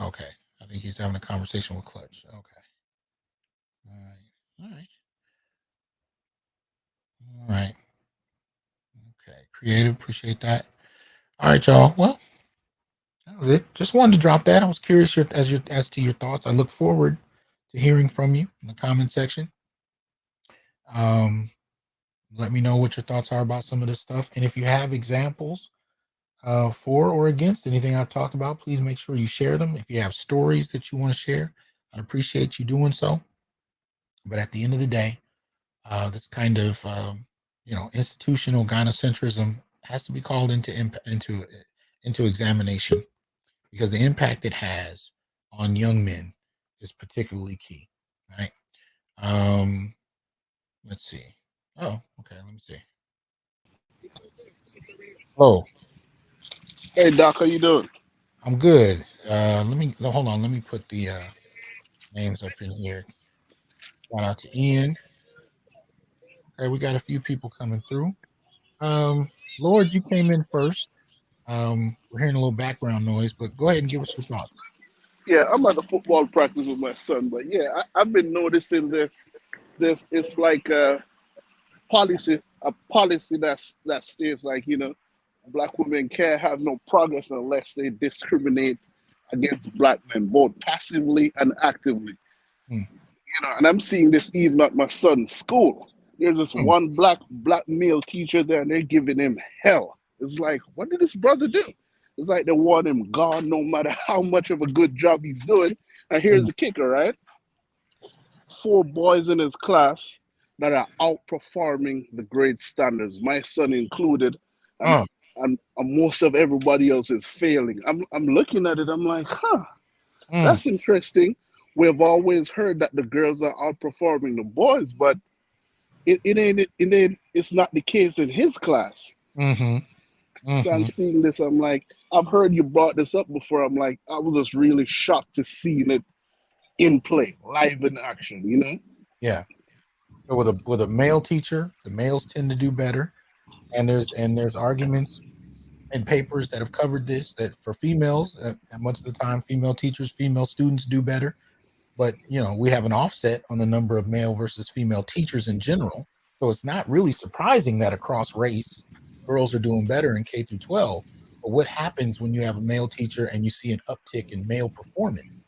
Okay. I think he's having a conversation with Clutch. Okay. All right. Okay. Creative. Appreciate that. All right, y'all. Well, that was it. Just wanted to drop that. I was curious as to your thoughts. I look forward to hearing from you in the comment section. Let me know what your thoughts are about some of this stuff. And if you have examples for or against anything I've talked about, please make sure you share them. If you have stories that you want to share, I'd appreciate you doing so. But at the end of the day, this kind of institutional gynocentrism has to be called into examination, because the impact it has on young men is particularly key. Right? Let's see. Oh, okay. Let me see. Oh, Hey Doc, how you doing? I'm good. Hold on. Let me put the names up in here. Shout out to Ian. Okay, we got a few people coming through. Lord, you came in first. We're hearing a little background noise, but go ahead and give us your thoughts. Yeah, I'm at the football practice with my son, but yeah, I've been noticing this. It's like a policy that states like, black women can't have no progress unless they discriminate against black men, both passively and actively. And I'm seeing this even at my son's school. There's this one black male teacher there, and they're giving him hell. It's like, what did this brother do? It's like they want him gone no matter how much of a good job he's doing. And here's the kicker, right? 4 boys in his class that are outperforming the grade standards, my son included, and most of everybody else is failing. I'm looking at it, I'm like, that's interesting. We've always heard that the girls are outperforming the boys, but it's not the case in his class. So I'm seeing this, I'm like, I've heard you brought this up before. I'm like, I was just really shocked to see it in play, live in action, Yeah. So with a male teacher, the males tend to do better. And there's arguments and papers that have covered this, that for females, much of the time, female teachers, female students do better. But, we have an offset on the number of male versus female teachers in general. So it's not really surprising that across race, girls are doing better in K through 12. But what happens when you have a male teacher and you see an uptick in male performance?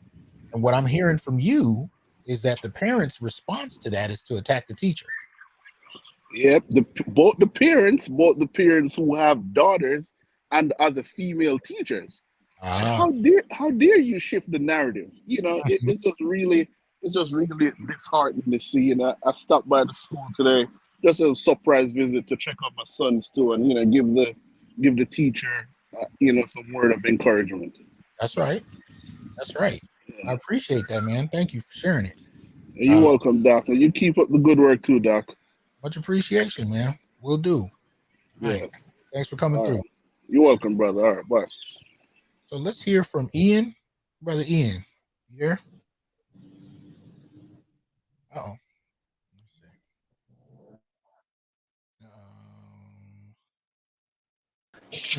And what I'm hearing from you is that the parents' response to that is to attack the teacher. Yep, both the parents who have daughters and other female teachers. How dare you shift the narrative? It's just really disheartening to see. And I stopped by the school today just as a surprise visit to check out my son's too, and give the teacher some word of encouragement. That's right. I appreciate that, man. Thank you for sharing it. You're welcome, Doc. And you keep up the good work too, Doc. Much appreciation, man. Will do. Yeah. Right. Thanks for coming through. You're welcome, brother. All right, bye. So let's hear from Ian. Brother Ian, you there? Uh-oh.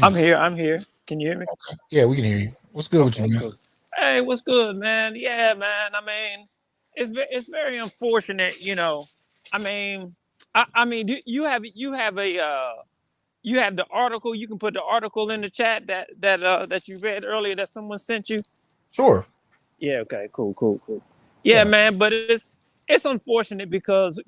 I'm here. Can you hear me? Okay. Yeah, we can hear you. What's good with you, man? Cool. Hey, what's good, man? Yeah, man. I mean, it's very unfortunate, I mean, do you have you have the article. You can put the article in the chat that you read earlier that someone sent you. Sure. Yeah. Okay. Cool. Yeah, man. But it's unfortunate because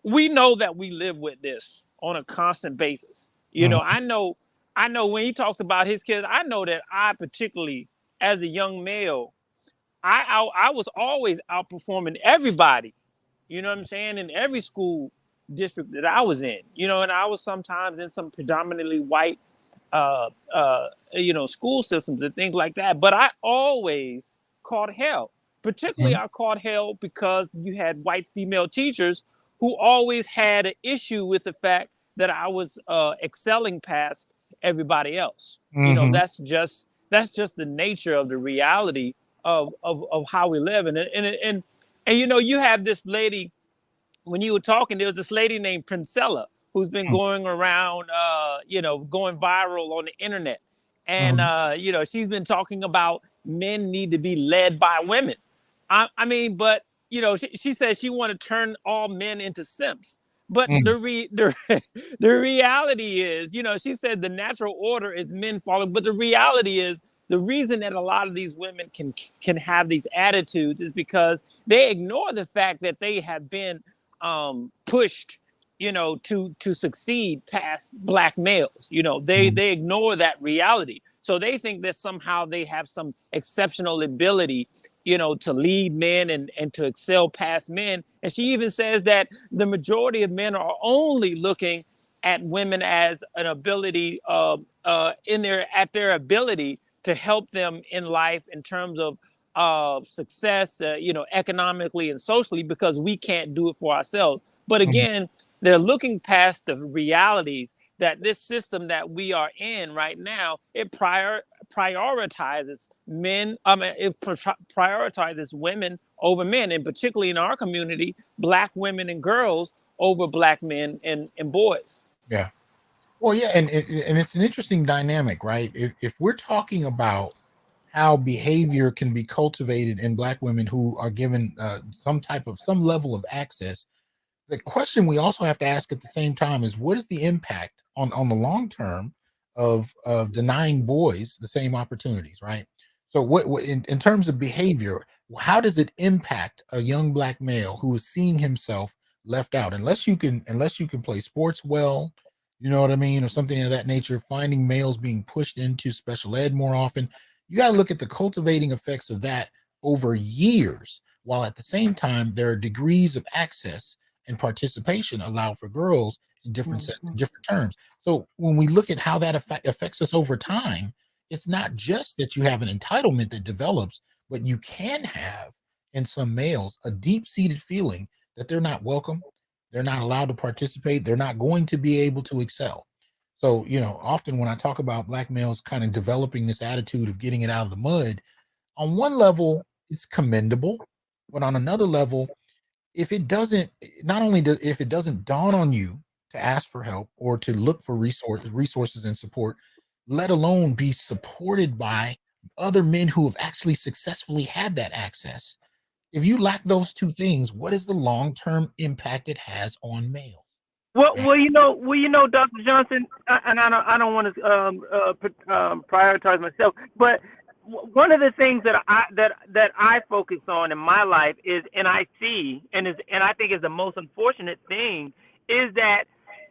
we know that we live with this on a constant basis. I know when he talks about his kids, I know that I particularly as a young male, I was always outperforming everybody. You know what I'm saying? In every school district that I was in, and I was sometimes in some predominantly white, school systems and things like that. But I always caught hell. Particularly, I caught hell because you had white female teachers who always had an issue with the fact that I was excelling past everybody else. That's just the nature of the reality of how we live. And you have this lady. When you were talking, there was this lady named Princella who's been going around, going viral on the internet. And, she's been talking about men need to be led by women. But she says she want to turn all men into simps. But the reality is, she said the natural order is men following. But the reality is the reason that a lot of these women can have these attitudes is because they ignore the fact that they have been pushed, to succeed past Black males. They ignore that reality. So they think that somehow they have some exceptional ability, to lead men and to excel past men. And she even says that the majority of men are only looking at women as an ability at their ability to help them in life in terms of success, economically and socially, because we can't do it for ourselves. But again, they're looking past the realities that this system that we are in right now, it prioritizes men. It prioritizes women over men, and particularly in our community, Black women and girls over Black men and boys. Yeah. Well, yeah, and it's an interesting dynamic, right? If we're talking about how behavior can be cultivated in Black women who are given some level of access, the question we also have to ask at the same time is, what is the impact on the long term of denying boys the same opportunities, right? So what in terms of behavior, how does it impact a young Black male who is seeing himself left out? Unless you can play sports well, you know what I mean, or something of that nature, finding males being pushed into special ed more often, you got to look at the cultivating effects of that over years, while at the same time there are degrees of access and participation allowed for girls in different terms. So when we look at how that affects us over time, it's not just that you have an entitlement that develops, but you can have in some males a deep-seated feeling that they're not welcome, they're not allowed to participate, they're not going to be able to excel. So, often when I talk about Black males kind of developing this attitude of getting it out of the mud, on one level, it's commendable, but on another level, if it doesn't dawn on you to ask for help or to look for resources and support, let alone be supported by other men who have actually successfully had that access, if you lack those two things, what is the long-term impact it has on males? Well, Dr. Johnson, and I don't want to prioritize myself, but one of the things that I focus on in my life is, and I see, and I think is the most unfortunate thing, is that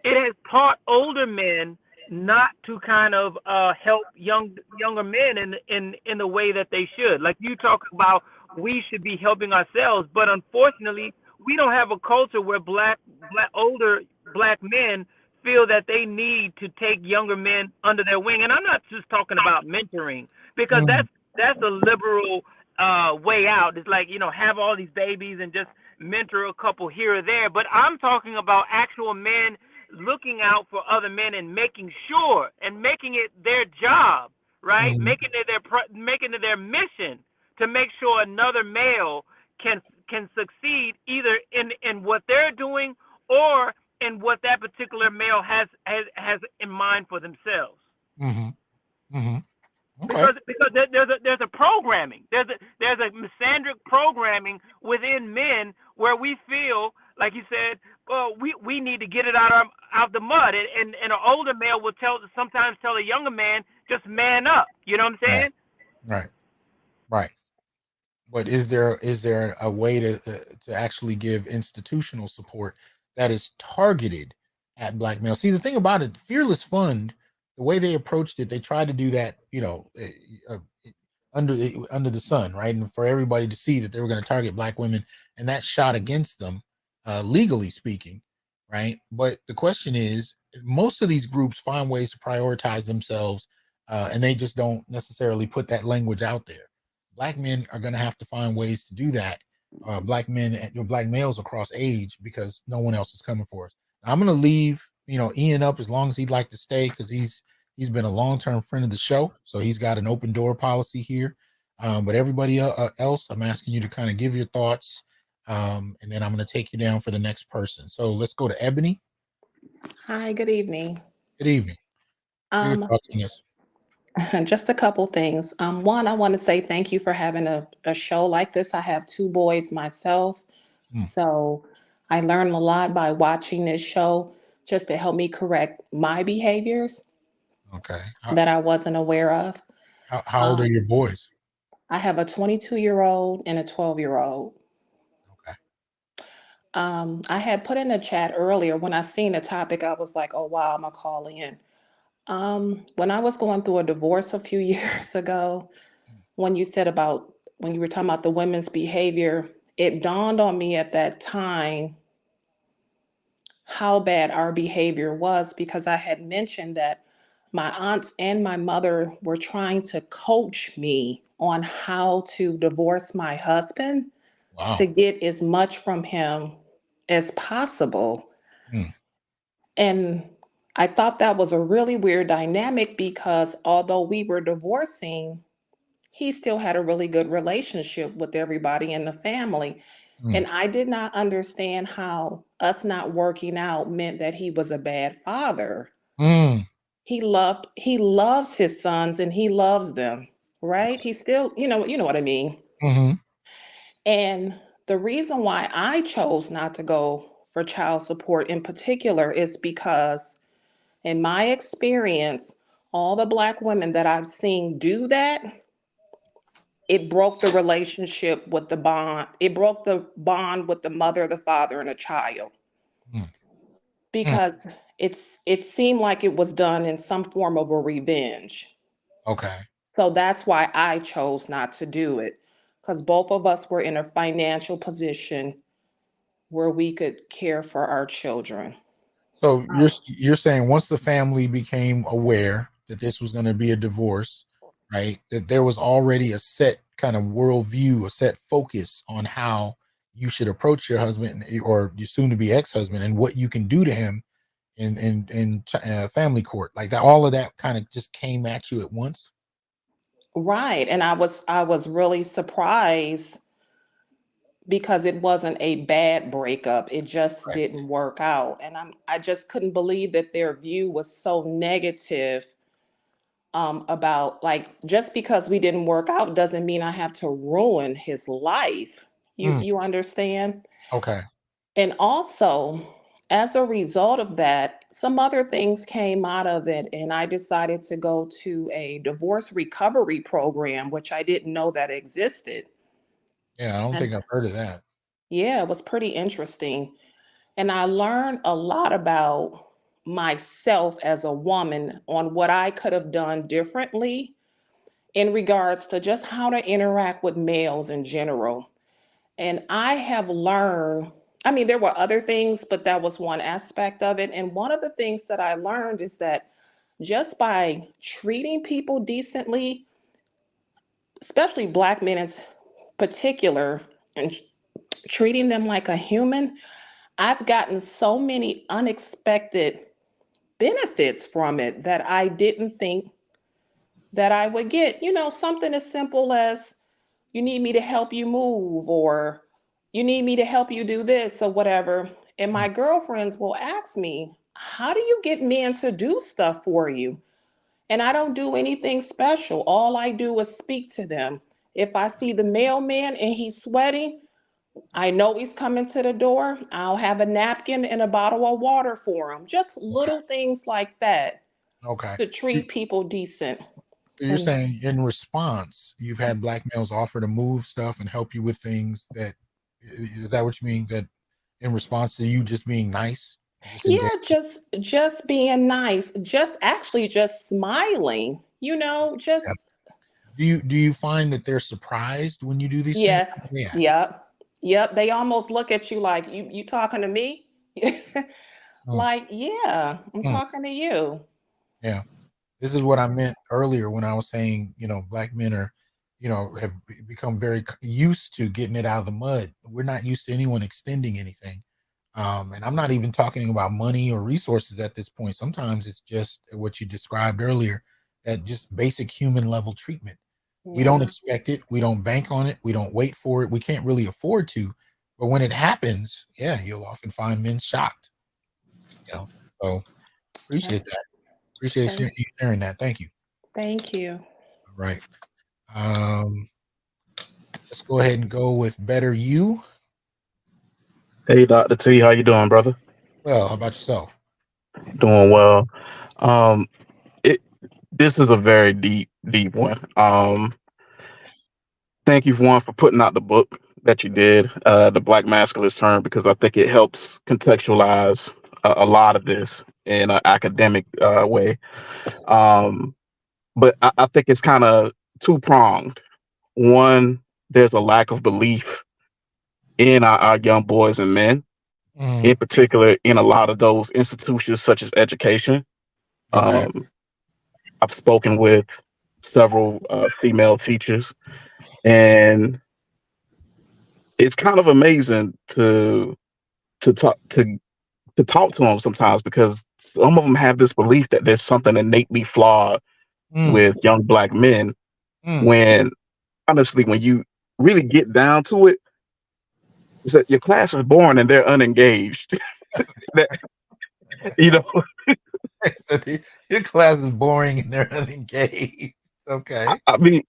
it has taught older men not to kind of help younger men in the way that they should. Like you talk about, we should be helping ourselves, but unfortunately, we don't have a culture where older Black men feel that they need to take younger men under their wing. And I'm not just talking about mentoring, because that's a liberal way out. It's like, have all these babies and just mentor a couple here or there. But I'm talking about actual men looking out for other men and making sure and making it their job, right? Making it their mission to make sure another male can succeed either in what they're doing or in what that particular male has in mind for themselves. Okay. Because there's a programming, there's a misandric programming within men where we feel like you said, well, we need to get it out the mud. And an older male will sometimes tell a younger man, just man up. You know what I'm saying? Right. But is there a way to actually give institutional support that is targeted at Black males? See, the thing about it, Fearless Fund, the way they approached it, they tried to do that, under the sun, right, and for everybody to see that they were going to target Black women, and that shot against them, legally speaking, right? But the question is, most of these groups find ways to prioritize themselves, and they just don't necessarily put that language out there. Black men are going to have to find ways to do that. Black men and Black males across age, because no one else is coming for us. I'm going to leave, Ian up as long as he'd like to stay, because he's been a long-term friend of the show, so he's got an open door policy here. But everybody else, I'm asking you to kind of give your thoughts, and then I'm going to take you down for the next person. So let's go to Ebony. Hi, good evening. Good evening. Your thoughts on this? Just a couple things. One, I want to say thank you for having a show like this. I have 2 boys myself, so I learned a lot by watching this show just to help me correct my behaviors that I wasn't aware of. How old are your boys? I have a 22-year-old and a 12-year-old. I had put in a chat earlier when I seen the topic, I was like, oh, wow, I'm going to call in. When I was going through a divorce a few years ago, when you were talking about the women's behavior, it dawned on me at that time how bad our behavior was, because I had mentioned that my aunts and my mother were trying to coach me on how to divorce my husband to get as much from him as possible. And I thought that was a really weird dynamic, because although we were divorcing, he still had a really good relationship with everybody in the family. And I did not understand how us not working out meant that he was a bad father. He loves his sons and he loves them, right? He still, you know what I mean? And the reason why I chose not to go for child support in particular is because, in my experience, all the Black women that I've seen do that, it broke the relationship with the bond. It broke the bond with the mother, the father, and the child. Because it seemed like it was done in some form of a revenge. So that's why I chose not to do it, because both of us were in a financial position where we could care for our children. So you're saying once the family became aware that this was going to be a divorce, right, that there was already a set kind of worldview, a set focus on how you should approach your husband or your soon-to-be ex-husband, and what you can do to him in family court, like that. All of that kind of just came at you at once. Right. And I was really surprised, because it wasn't a bad breakup. It just didn't work out. And I just couldn't believe that their view was so negative, about, like, just because we didn't work out doesn't mean I have to ruin his life. You understand? And also, as a result of that, some other things came out of it, and I decided to go to a divorce recovery program, which I didn't know that existed. Yeah, I don't think I've heard of that. Yeah, it was pretty interesting. And I learned a lot about myself as a woman, on what I could have done differently in regards to just how to interact with males in general. And I have learned, I mean, there were other things, but that was one aspect of it. And one of the things that I learned is that just by treating people decently, especially Black men in particular, and treating them like a human, I've gotten so many unexpected benefits from it that I didn't think that I would get. Something as simple as, you need me to help you move, or you need me to help you do this, or whatever. And my girlfriends will ask me, how do you get men to do stuff for you? And I don't do anything special. All I do is speak to them. If I see the mailman and he's sweating, I know he's coming to the door. I'll have a napkin and a bottle of water for him. Just little things like that Okay. to treat people decent. So you're saying in response, you've had black males offer to move stuff and help you with things that, is that what you mean? That in response to you just being nice? Yeah, just being nice, just smiling, just. Do you find that they're surprised when you do these Yes. things? Yeah. Yep. They almost look at you like you talking to me? Like, yeah, I'm talking to you. Yeah. This is what I meant earlier when I was saying, black men are, have become very used to getting it out of the mud. We're not used to anyone extending anything. And I'm not even talking about money or resources at this point. Sometimes it's just what you described earlier, that just basic human level treatment. We don't expect it. We don't bank on it. We don't wait for it. We can't really afford to. But when it happens, yeah, you'll often find men shocked. So appreciate that. Appreciate you sharing that. Thank you. Thank you. All right. Let's go ahead and go with Better You. Hey, Dr. T, how you doing, brother? Well, how about yourself? Doing well. This is a very deep one. Thank you, Juan, for putting out the book that you did, the Black Masculinist Term, because I think it helps contextualize a lot of this in an academic way. But I think it's kind of two-pronged. One, there's a lack of belief in our young boys and men, in particular in a lot of those institutions such as education. I've spoken with several female teachers, and it's kind of amazing to talk to them sometimes, because some of them have this belief that there's something innately flawed with young black men, when honestly, when you really get down to it, is that your class is boring and they're unengaged. So your class is boring and they're unengaged. Okay. I mean,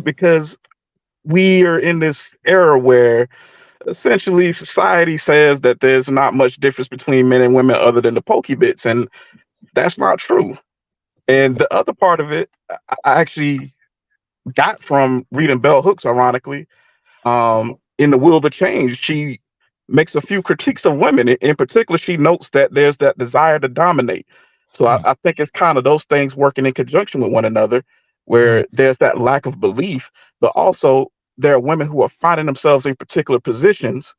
because we are in this era where essentially society says that there's not much difference between men and women other than the pokey bits, and that's not true. And the other part of it, I actually got from reading Bell Hooks, ironically. In The Will to Change, she makes a few critiques of women. In particular, she notes that there's that desire to dominate. So I think it's kind of those things working in conjunction with one another, where there's that lack of belief, but also there are women who are finding themselves in particular positions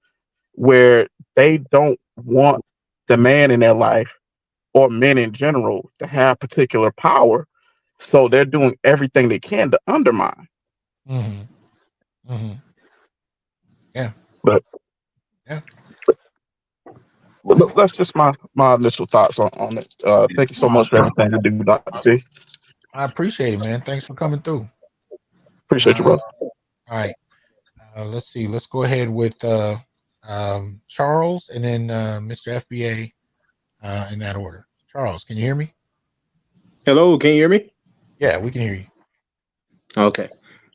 where they don't want the man in their life, or men in general, to have particular power. So they're doing everything they can to undermine. Yeah. But that's just my initial thoughts on it. Thank you so much for everything you do, Dr. T. I appreciate it, man. Thanks for coming through. Appreciate you, bro. All right. Let's see. Let's go ahead with Charles, and then Mr. FBA in that order. Charles, can you hear me? Hello, can you hear me? Yeah, we can hear you. Okay.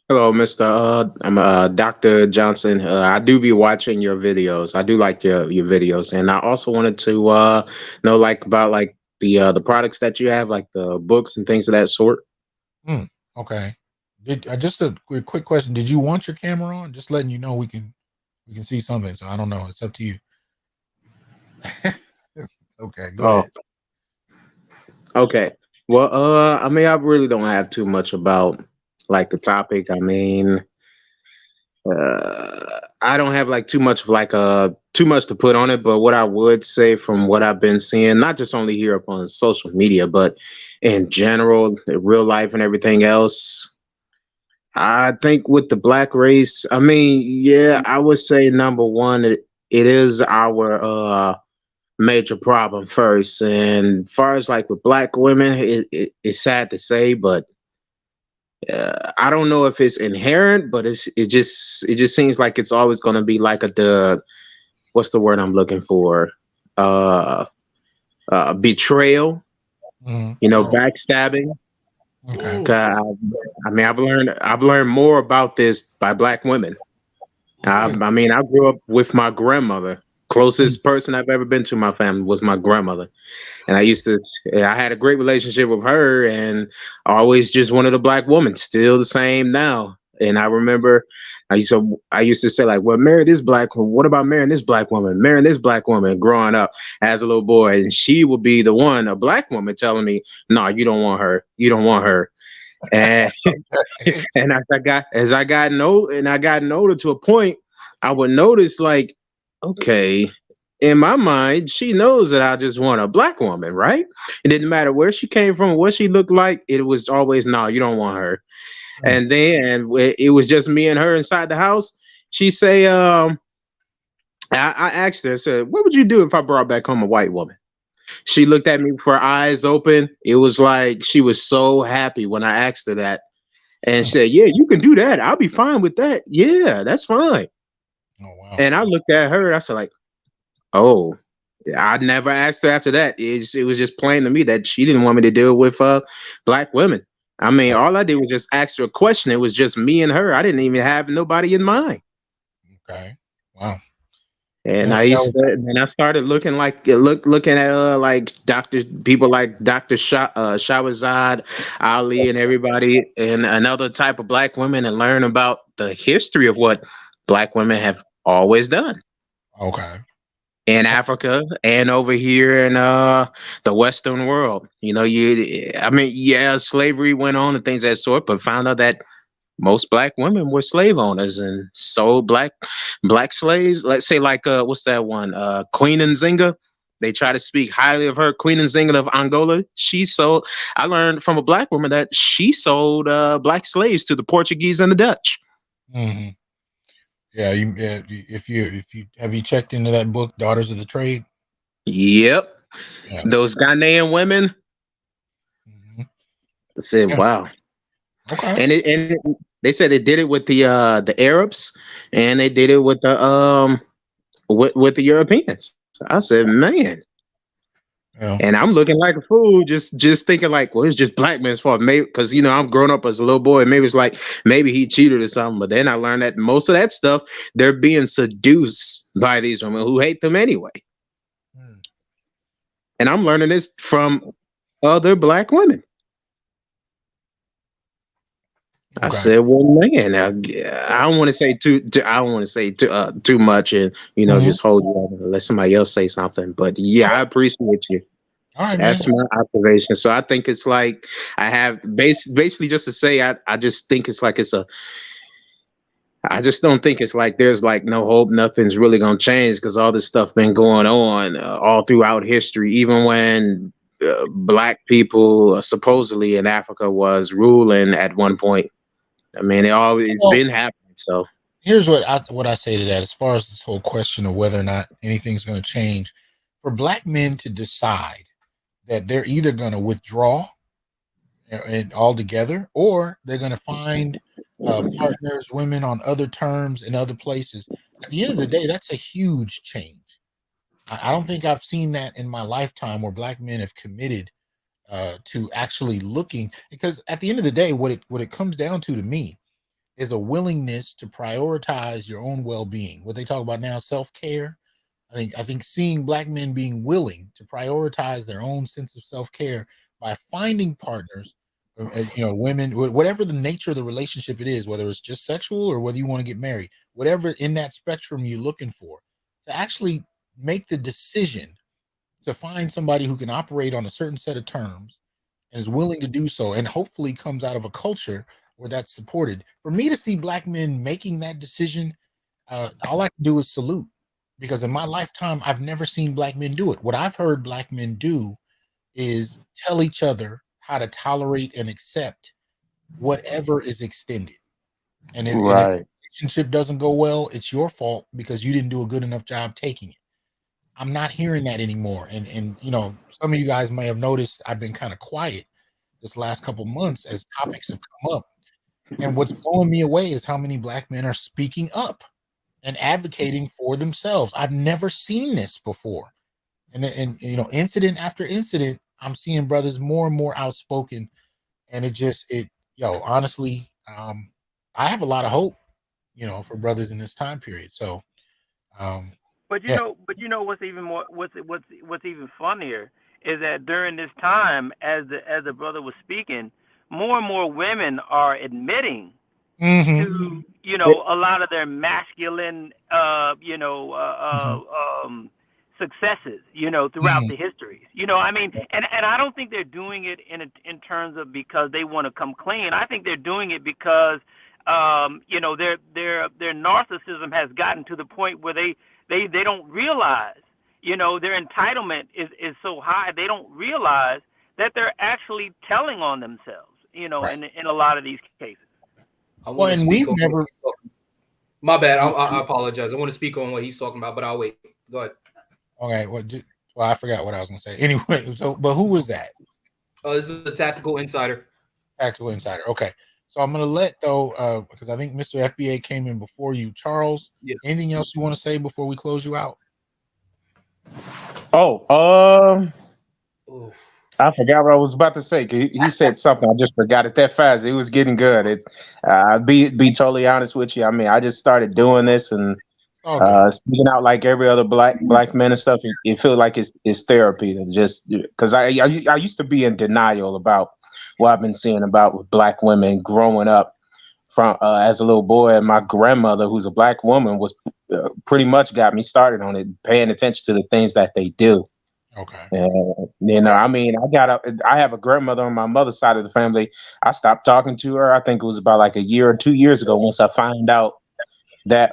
Hello, Mr. I'm Dr. Johnson. I do be watching your videos. I do like your videos, and I also wanted to know about the products that you have, like the books and things of that sort. Okay. Just a quick question. Did you want your camera on? Just letting you know we can see something. So I don't know. It's up to you. Okay. Go ahead. Okay. Well, I mean, I really don't have too much about the topic. I mean, I don't have too much to put on it, but what I would say from what I've been seeing, not just only here up on social media, but in general, in real life and everything else, I think with the black race, I mean, yeah, I would say number one, it is our major problem first. And as far as with black women, it's sad to say, but I don't know if it's inherent, but it just seems like it's always going to be what's the word I'm looking for? Betrayal, backstabbing. Okay. I mean, I've learned more about this by black women. I mean, I grew up with my grandmother. Closest person I've ever been to my family was my grandmother. And I had a great relationship with her and always just wanted a black woman, still the same now. And I remember I used to say like, well, marry this black woman. What about marrying this black woman? Marrying this black woman growing up as a little boy. And she would be the one, a black woman telling me, no, you don't want her. You don't want her. And and I got older to a point, I would notice like, okay, in my mind, she knows that I just want a black woman, right? It didn't matter where she came from, what she looked like. It was always, no, you don't want her. And then it was just me and her inside the house. She say, I asked her, I said, what would you do if I brought back home a white woman? She looked at me with her eyes open. It was like she was so happy when I asked her that. And she said, yeah, you can do that. I'll be fine with that. Yeah, that's fine. Oh, wow. And I looked at her. I said, like, oh, I never asked her after that. It was just plain to me that she didn't want me to deal with black women. I mean, all I did was just ask her a question. It was just me and her. I didn't even have nobody in mind. Okay. Wow. And I started looking looking at like people like Dr. Shahrazad Ali and everybody and another type of black women and learn about the history of what black women have always done. Okay. In Africa and over here in the Western world. You know, slavery went on and things of that sort, but found out that most black women were slave owners and sold black slaves. Let's say like what's that one? Queen Nzinga. They try to speak highly of her. Queen Nzinga of Angola. I learned from a black woman that she sold black slaves to the Portuguese and the Dutch. Mm-hmm. Yeah, if you have you checked into that book, Daughters of the Trade? Yep. Yeah. Those Ghanaian women. Mm-hmm. I said, wow. Okay. And they said they did it with the Arabs and they did it with the Europeans. I said, man. Yeah. And I'm looking like a fool, just thinking like, well, it's just black men's fault. Maybe because I'm growing up as a little boy. Maybe it's like maybe he cheated or something. But then I learned that most of that stuff, they're being seduced by these women who hate them anyway. And I'm learning this from other black women. Okay. I said, well, man, I don't want to say too much, and just hold you up and let somebody else say something. But yeah, I appreciate you. All right, that's my observation. So I think it's like I have basically just to say I just think it's like I just don't think it's like there's like no hope, nothing's really gonna change because all this stuff been going on all throughout history, even when black people supposedly in Africa was ruling at one point. I mean, it's been happening. So here's what I say to that. As far as this whole question of whether or not anything's going to change, for black men to decide that they're either going to withdraw and altogether, or they're going to find partners, women on other terms in other places. At the end of the day, that's a huge change. I don't think I've seen that in my lifetime where black men have committed to actually looking, because at the end of the day, what it comes down to me is a willingness to prioritize your own well-being. What they talk about now, self-care. I think seeing black men being willing to prioritize their own sense of self-care by finding partners, women, whatever the nature of the relationship it is, whether it's just sexual or whether you want to get married, whatever in that spectrum you're looking for, to actually make the decision to find somebody who can operate on a certain set of terms and is willing to do so, and hopefully comes out of a culture where that's supported. For me to see black men making that decision, all I can do is salute, because in my lifetime, I've never seen black men do it. What I've heard black men do is tell each other how to tolerate and accept whatever is extended. And if the relationship doesn't go well, it's your fault because you didn't do a good enough job taking it. I'm not hearing that anymore. And some of you guys may have noticed I've been kind of quiet this last couple months as topics have come up. And what's blowing me away is how many black men are speaking up and advocating for themselves. I've never seen this before. And incident after incident, I'm seeing brothers more and more outspoken. And honestly, I have a lot of hope. for brothers in this time period. So, But you know what's even more what's even funnier is that during this time, as the brother was speaking, more and more women are admitting to a lot of their masculine successes throughout the histories. I mean, and I don't think they're doing it in terms of because they want to come clean. I think they're doing it because their narcissism has gotten to the point where they don't realize, their entitlement is so high, they don't realize that they're actually telling on themselves, in a lot of these cases. Well, and we've never. My bad. I apologize. I want to speak on what he's talking about, but I'll wait. Go ahead. Okay. Well, I forgot what I was going to say. Anyway, but who was that? This is the Tactical Insider. Tactical Insider. Okay. So I'm going to let, because I think Mr. FBA came in before you. Charles, anything else you want to say before we close you out? I forgot what I was about to say. He said something. I just forgot it that fast. It was getting good. It's be totally honest with you. I mean, I just started doing this and speaking out like every other black man and stuff. It feels like it's therapy. Just because I used to be in denial about what I've been seeing about with black women growing up from as a little boy, and my grandmother, who's a black woman, was pretty much got me started on it, paying attention to the things that they do. Okay. I mean, I have a grandmother on my mother's side of the family. I stopped talking to her. I think it was about like a year or 2 years ago once I found out that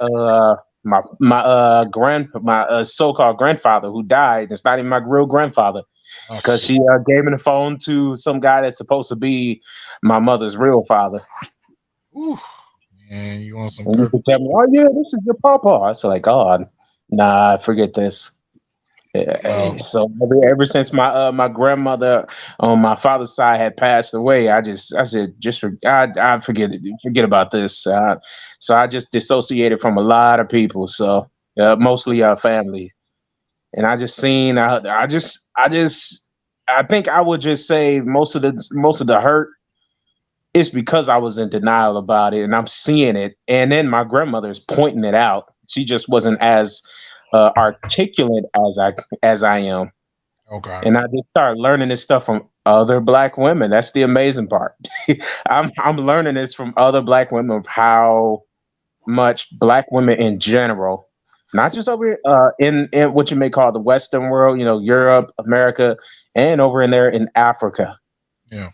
my so-called grandfather who died, it's not even my real grandfather, because she gave me the phone to some guy that's supposed to be my mother's real father. Ooh, man, you want some? And you could tell me, oh yeah, this is your papa. I was like, God, nah, forget this. So ever since my grandmother on my father's side had passed away, I said I forget about this. So I just dissociated from a lot of people. So mostly family, and I just seen I think I would just say most of the hurt is because I was in denial about it, and I'm seeing it, and then my grandmother's pointing it out. She just wasn't as articulate as I am. Okay. And I just started learning this stuff from other black women. That's the amazing part. I'm learning this from other black women of how much black women in general, not just over in what you may call the Western world, Europe, America, and over in there in Africa. Yeah.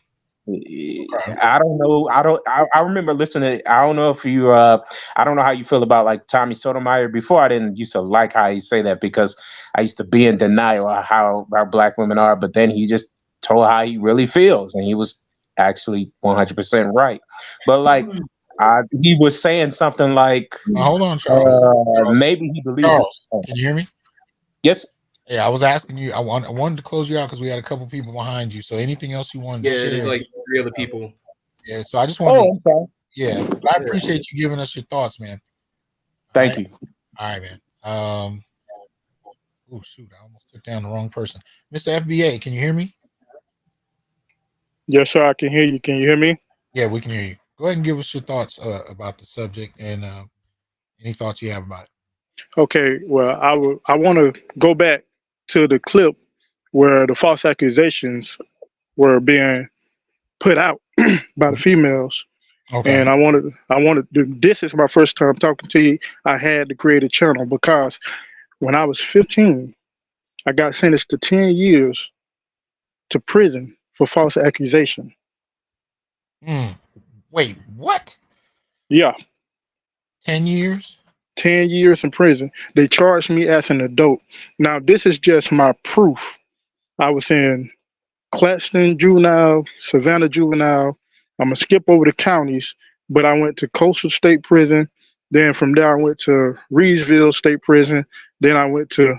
I don't know. I remember listening to, I don't know if you, I don't know how you feel about like Tommy Sotomayor. Before, I didn't used to like how he say that because I used to be in denial of how black women are, but then he just told how he really feels. And he was actually 100% right. But like, he was saying something like, hold on, Charles. Maybe he believes. Charles, can you hear me? Yes. Yeah, I was asking you. I wanted to close you out because we had a couple people behind you. So anything else you wanted to share? Yeah, there's like 3 other people. Yeah, so I just wanted. I'm sorry. Yeah, but I appreciate you giving us your thoughts, man. Thank you. All right, man. Oh shoot, I almost took down the wrong person. Mr. FBA, can you hear me? Yes, sir. I can hear you. Can you hear me? Yeah, we can hear you. Go ahead and give us your thoughts about the subject and any thoughts you have about it. Okay. Well, I want to go back to the clip where the false accusations were being put out by the females. Okay. And I wanted to, this is my first time talking to you. I had to create a channel because when I was 15, I got sentenced to 10 years to prison for false accusation. Wait, what? Yeah. 10 years? 10 years in prison. They charged me as an adult. Now, this is just my proof. I was in Claxton Juvenile, Savannah Juvenile. I'm going to skip over the counties, but I went to Coastal State Prison. Then from there, I went to Reedsville State Prison. Then I went to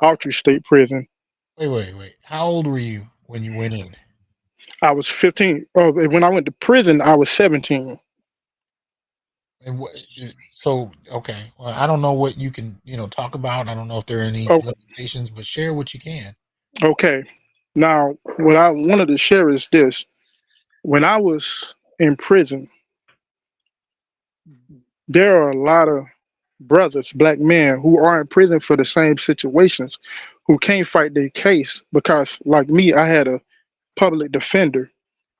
Autry State Prison. Wait. How old were you when you went in? I was 15. Oh, when I went to prison, I was 17. And so, okay. Well, I don't know what you can, talk about. I don't know if there are any limitations, but share what you can. Okay. Now, what I wanted to share is this. When I was in prison, there are a lot of brothers, black men, who are in prison for the same situations, who can't fight their case because, like me, I had a public defender.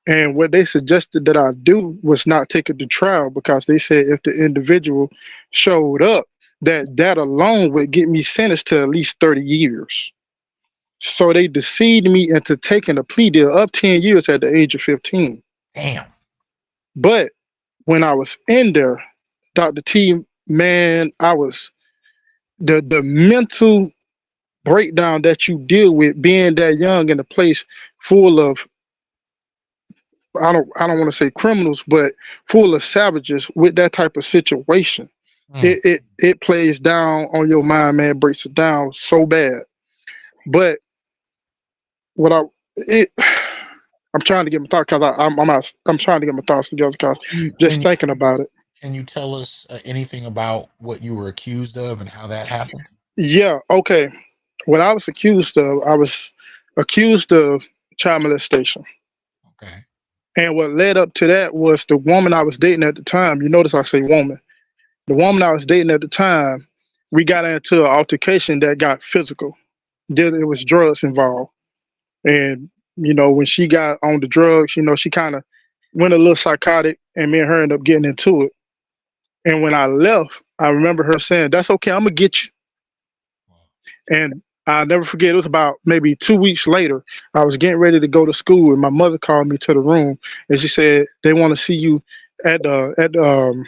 And what they suggested that I do was not take it to trial because they said if the individual showed up, that alone would get me sentenced to at least 30 years. So they deceived me into taking a plea deal of 10 years at the age of 15. Damn. But when I was in there, Dr. T, man, I was the mental breakdown that you deal with being that young in a place full of I don't want to say criminals, but full of savages with that type of situation. It plays down on your mind, man, breaks it down so bad. But what I'm trying to get my thoughts because I'm trying to get my thoughts together because just thinking about it. Can you tell us anything about what you were accused of and how that happened? Yeah. Okay. What I was accused of child molestation. Okay. And what led up to that was the woman I was dating at the time. You notice I say woman. The woman I was dating at the time, we got into an altercation that got physical. There was drugs involved. And, when she got on the drugs, she kind of went a little psychotic and me and her ended up getting into it. And when I left, I remember her saying, "That's okay, I'm going to get you." And I'll never forget, it was about maybe 2 weeks later, I was getting ready to go to school and my mother called me to the room and she said, "They want to see you at the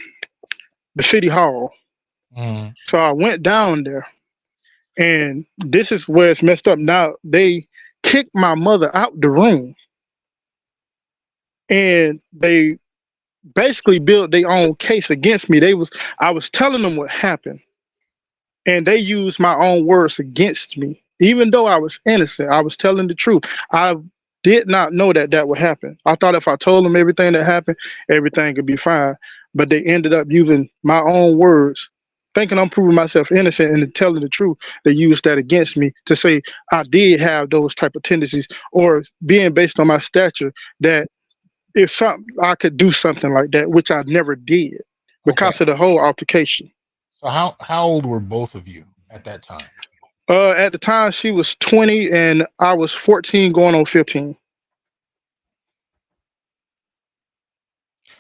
city hall." So I went down there and this is where it's messed up. Now they kicked my mother out the room and they basically built their own case against me. I was telling them what happened. And they used my own words against me. Even though I was innocent, I was telling the truth. I did not know that would happen. I thought if I told them everything that happened, everything could be fine. But they ended up using my own words, thinking I'm proving myself innocent and telling the truth. They used that against me to say I did have those type of tendencies, or being based on my stature, that if something I could do something like that, which I never did because of the whole altercation. So how old were both of you at that time? At the time, she was 20 and I was 14 going on 15.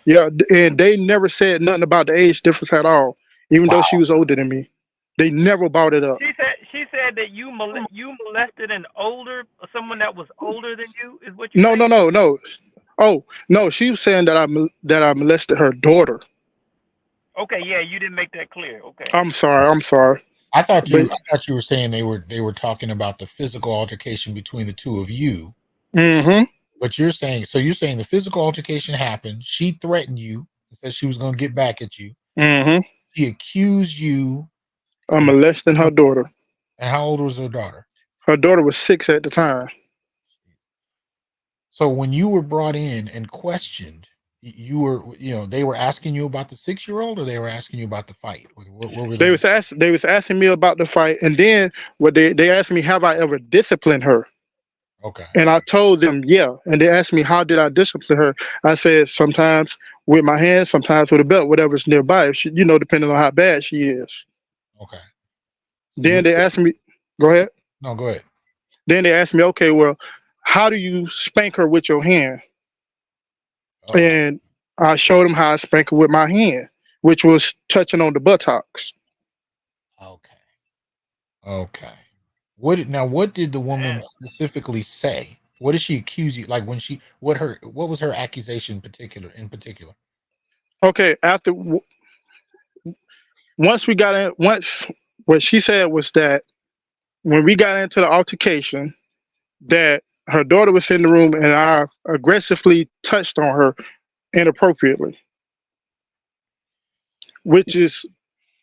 Yeah, and they never said nothing about the age difference at all, even though she was older than me. They never brought it up. She said that you molested someone that was older than you, is what you No. Oh, no, she was saying that I molested her daughter. Okay, yeah, you didn't make that clear. Okay. I'm sorry. I thought you were saying they were talking about the physical altercation between the two of you. Mm-hmm. But you're saying the physical altercation happened. She threatened you, said she was going to get back at you. Mm-hmm. She accused you of molesting her daughter. And how old was her daughter? Her daughter was 6 at the time. So when you were brought in and questioned, they were asking you about the 6-year-old, or they were asking you about the fight? What were they was asking me about the fight, and then they asked me, have I ever disciplined her? Okay. And I told them, yeah. And they asked me, how did I discipline her? I said, sometimes with my hands, sometimes with a belt, whatever's nearby. If she, depending on how bad she is. Okay. Then they asked me, go ahead. No, go ahead. Then they asked me, okay, well, how do you spank her with your hand? Oh. And I showed them how I spank her with my hand, which was touching on the buttocks. Okay. What did the woman specifically say? What did she accuse you? Like what was her accusation in particular? Okay, once what she said was that when we got into the altercation, that her daughter was in the room and I aggressively touched on her inappropriately. Which is,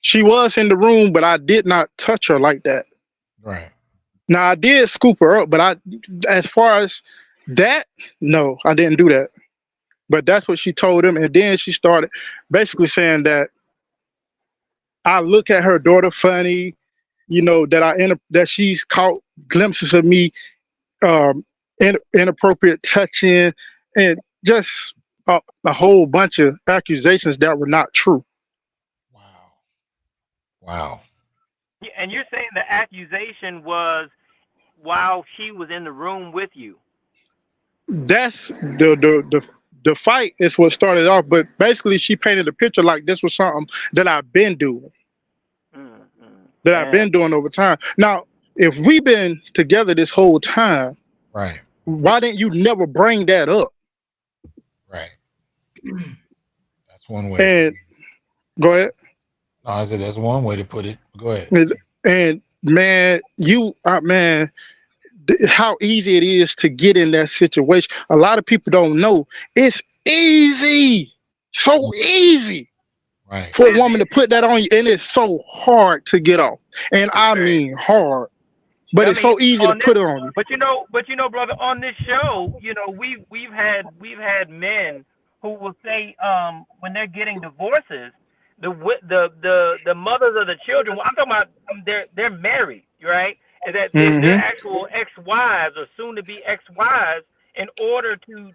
she was in the room, but I did not touch her like that. Right. Now I did scoop her up, but as far as that, no, I didn't do that. But that's what she told him, and then she started basically saying that I look at her daughter funny, that she's caught glimpses of me, inappropriate touching, and just a whole bunch of accusations that were not true. Wow. And you're saying the accusation was while she was in the room with you. That's the fight is what started off, but basically she painted a picture like this was something that I've been doing. That I've been doing over time. Now, if we've been together this whole time, right? Why didn't you never bring that up? Right. That's one way. And go ahead. No, I said that's one way to put it. Go ahead. And man, how easy it is to get in that situation. A lot of people don't know. It's easy, so easy. Right. For a woman to put that on you, and it's so hard to get off. And I mean hard. But it's so easy to put it on you. But you know, brother, on this show, we've had men who will say when they're getting divorces, the mothers of the children. Well, I'm talking about they're married, right? And that their actual ex-wives or soon-to-be ex-wives, in order to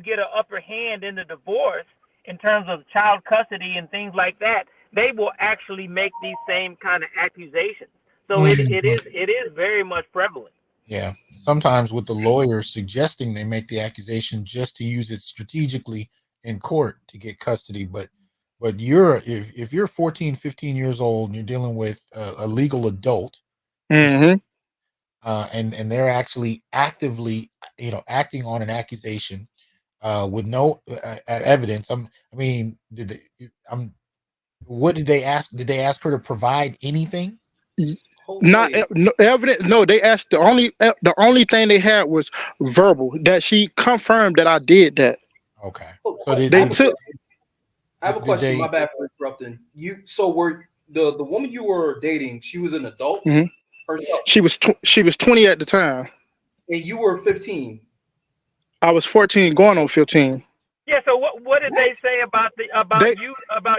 get an upper hand in the divorce in terms of child custody and things like that, they will actually make these same kind of accusations. So it is very much prevalent. Yeah. Sometimes with the lawyers suggesting they make the accusation just to use it strategically in court to get custody. But if you're 14, 15 years old and you're dealing with a legal adult, and they're actually actively, acting on an accusation with no evidence. What did they ask? Did they ask her to provide anything? Not no evidence. No, they asked the only thing they had was verbal, that she confirmed that I did that. Okay. So I have a question. My bad for interrupting you. So were the woman you were dating? She was an adult. Herself? She was 20 at the time. And you were 15. I was 14, going on 15. Yeah. So what did they say about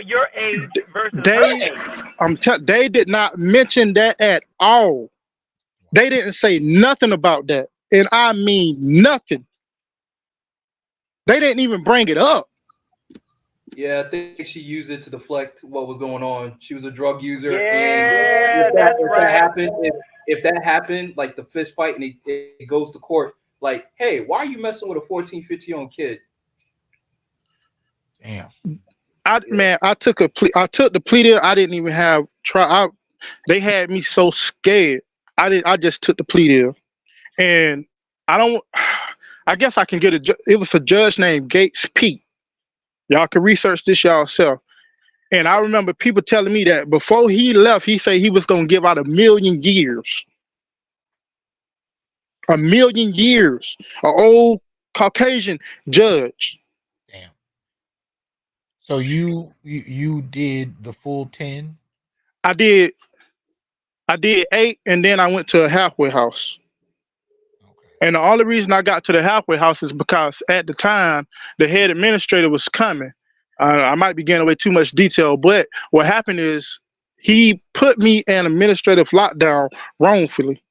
your age versus her age? They did not mention that at all. They didn't say nothing about that, and I mean nothing. They didn't even bring it up. Yeah, I think she used it to deflect what was going on. She was a drug user. Yeah, and that's right. If that happened, like the fist fight, and it goes to court, like, hey, why are you messing with a 14, 15-year-old kid? Damn. I took the plea deal. I didn't even have try. They had me so scared. I just took the plea deal, and I guess I can get it was a judge named Gates Pete. Y'all can research this yourself. And I remember people telling me that before he left, he said he was going to give out 1,000,000 years. 1,000,000 years. An old Caucasian judge. Damn. So you did the full 10? I did 8, and then I went to a halfway house. And the only reason I got to the halfway house is because at the time the head administrator was coming. I might be getting away too much detail, but what happened is he put me in administrative lockdown wrongfully.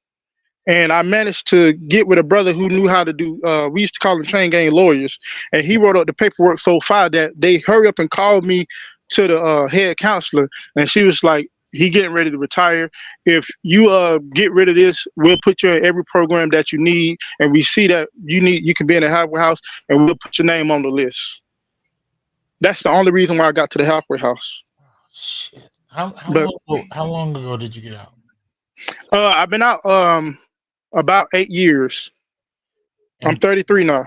And I managed to get with a brother who knew how to do, we used to call them chain gang lawyers. And he wrote up the paperwork so far that they hurry up and called me to the head counselor. And she was like, he getting ready to retire. If you get rid of this, we'll put you in every program that you need. And we see that you can be in a halfway house, and we'll put your name on the list. That's the only reason why I got to the halfway house. Shit. How long ago did you get out? I've been out about 8 years. I'm 33 now.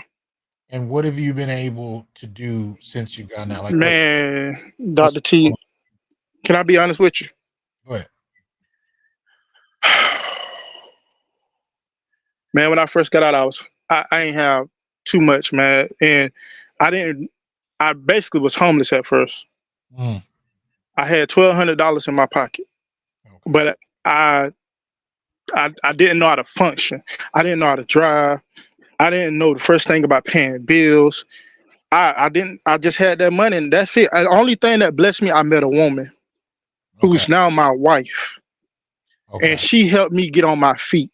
And what have you been able to do since you got out? Like, man, Dr. T, can I be honest with you? Go ahead. Man, when I first got out, I ain't have too much, man, and I basically was homeless at first. I had $1,200 in my pocket, but I didn't know how to function. I didn't know how to drive. I didn't know the first thing about paying bills. I just had that money, and that's it. The only thing that blessed me, I met a woman who's now my wife, and she helped me get on my feet.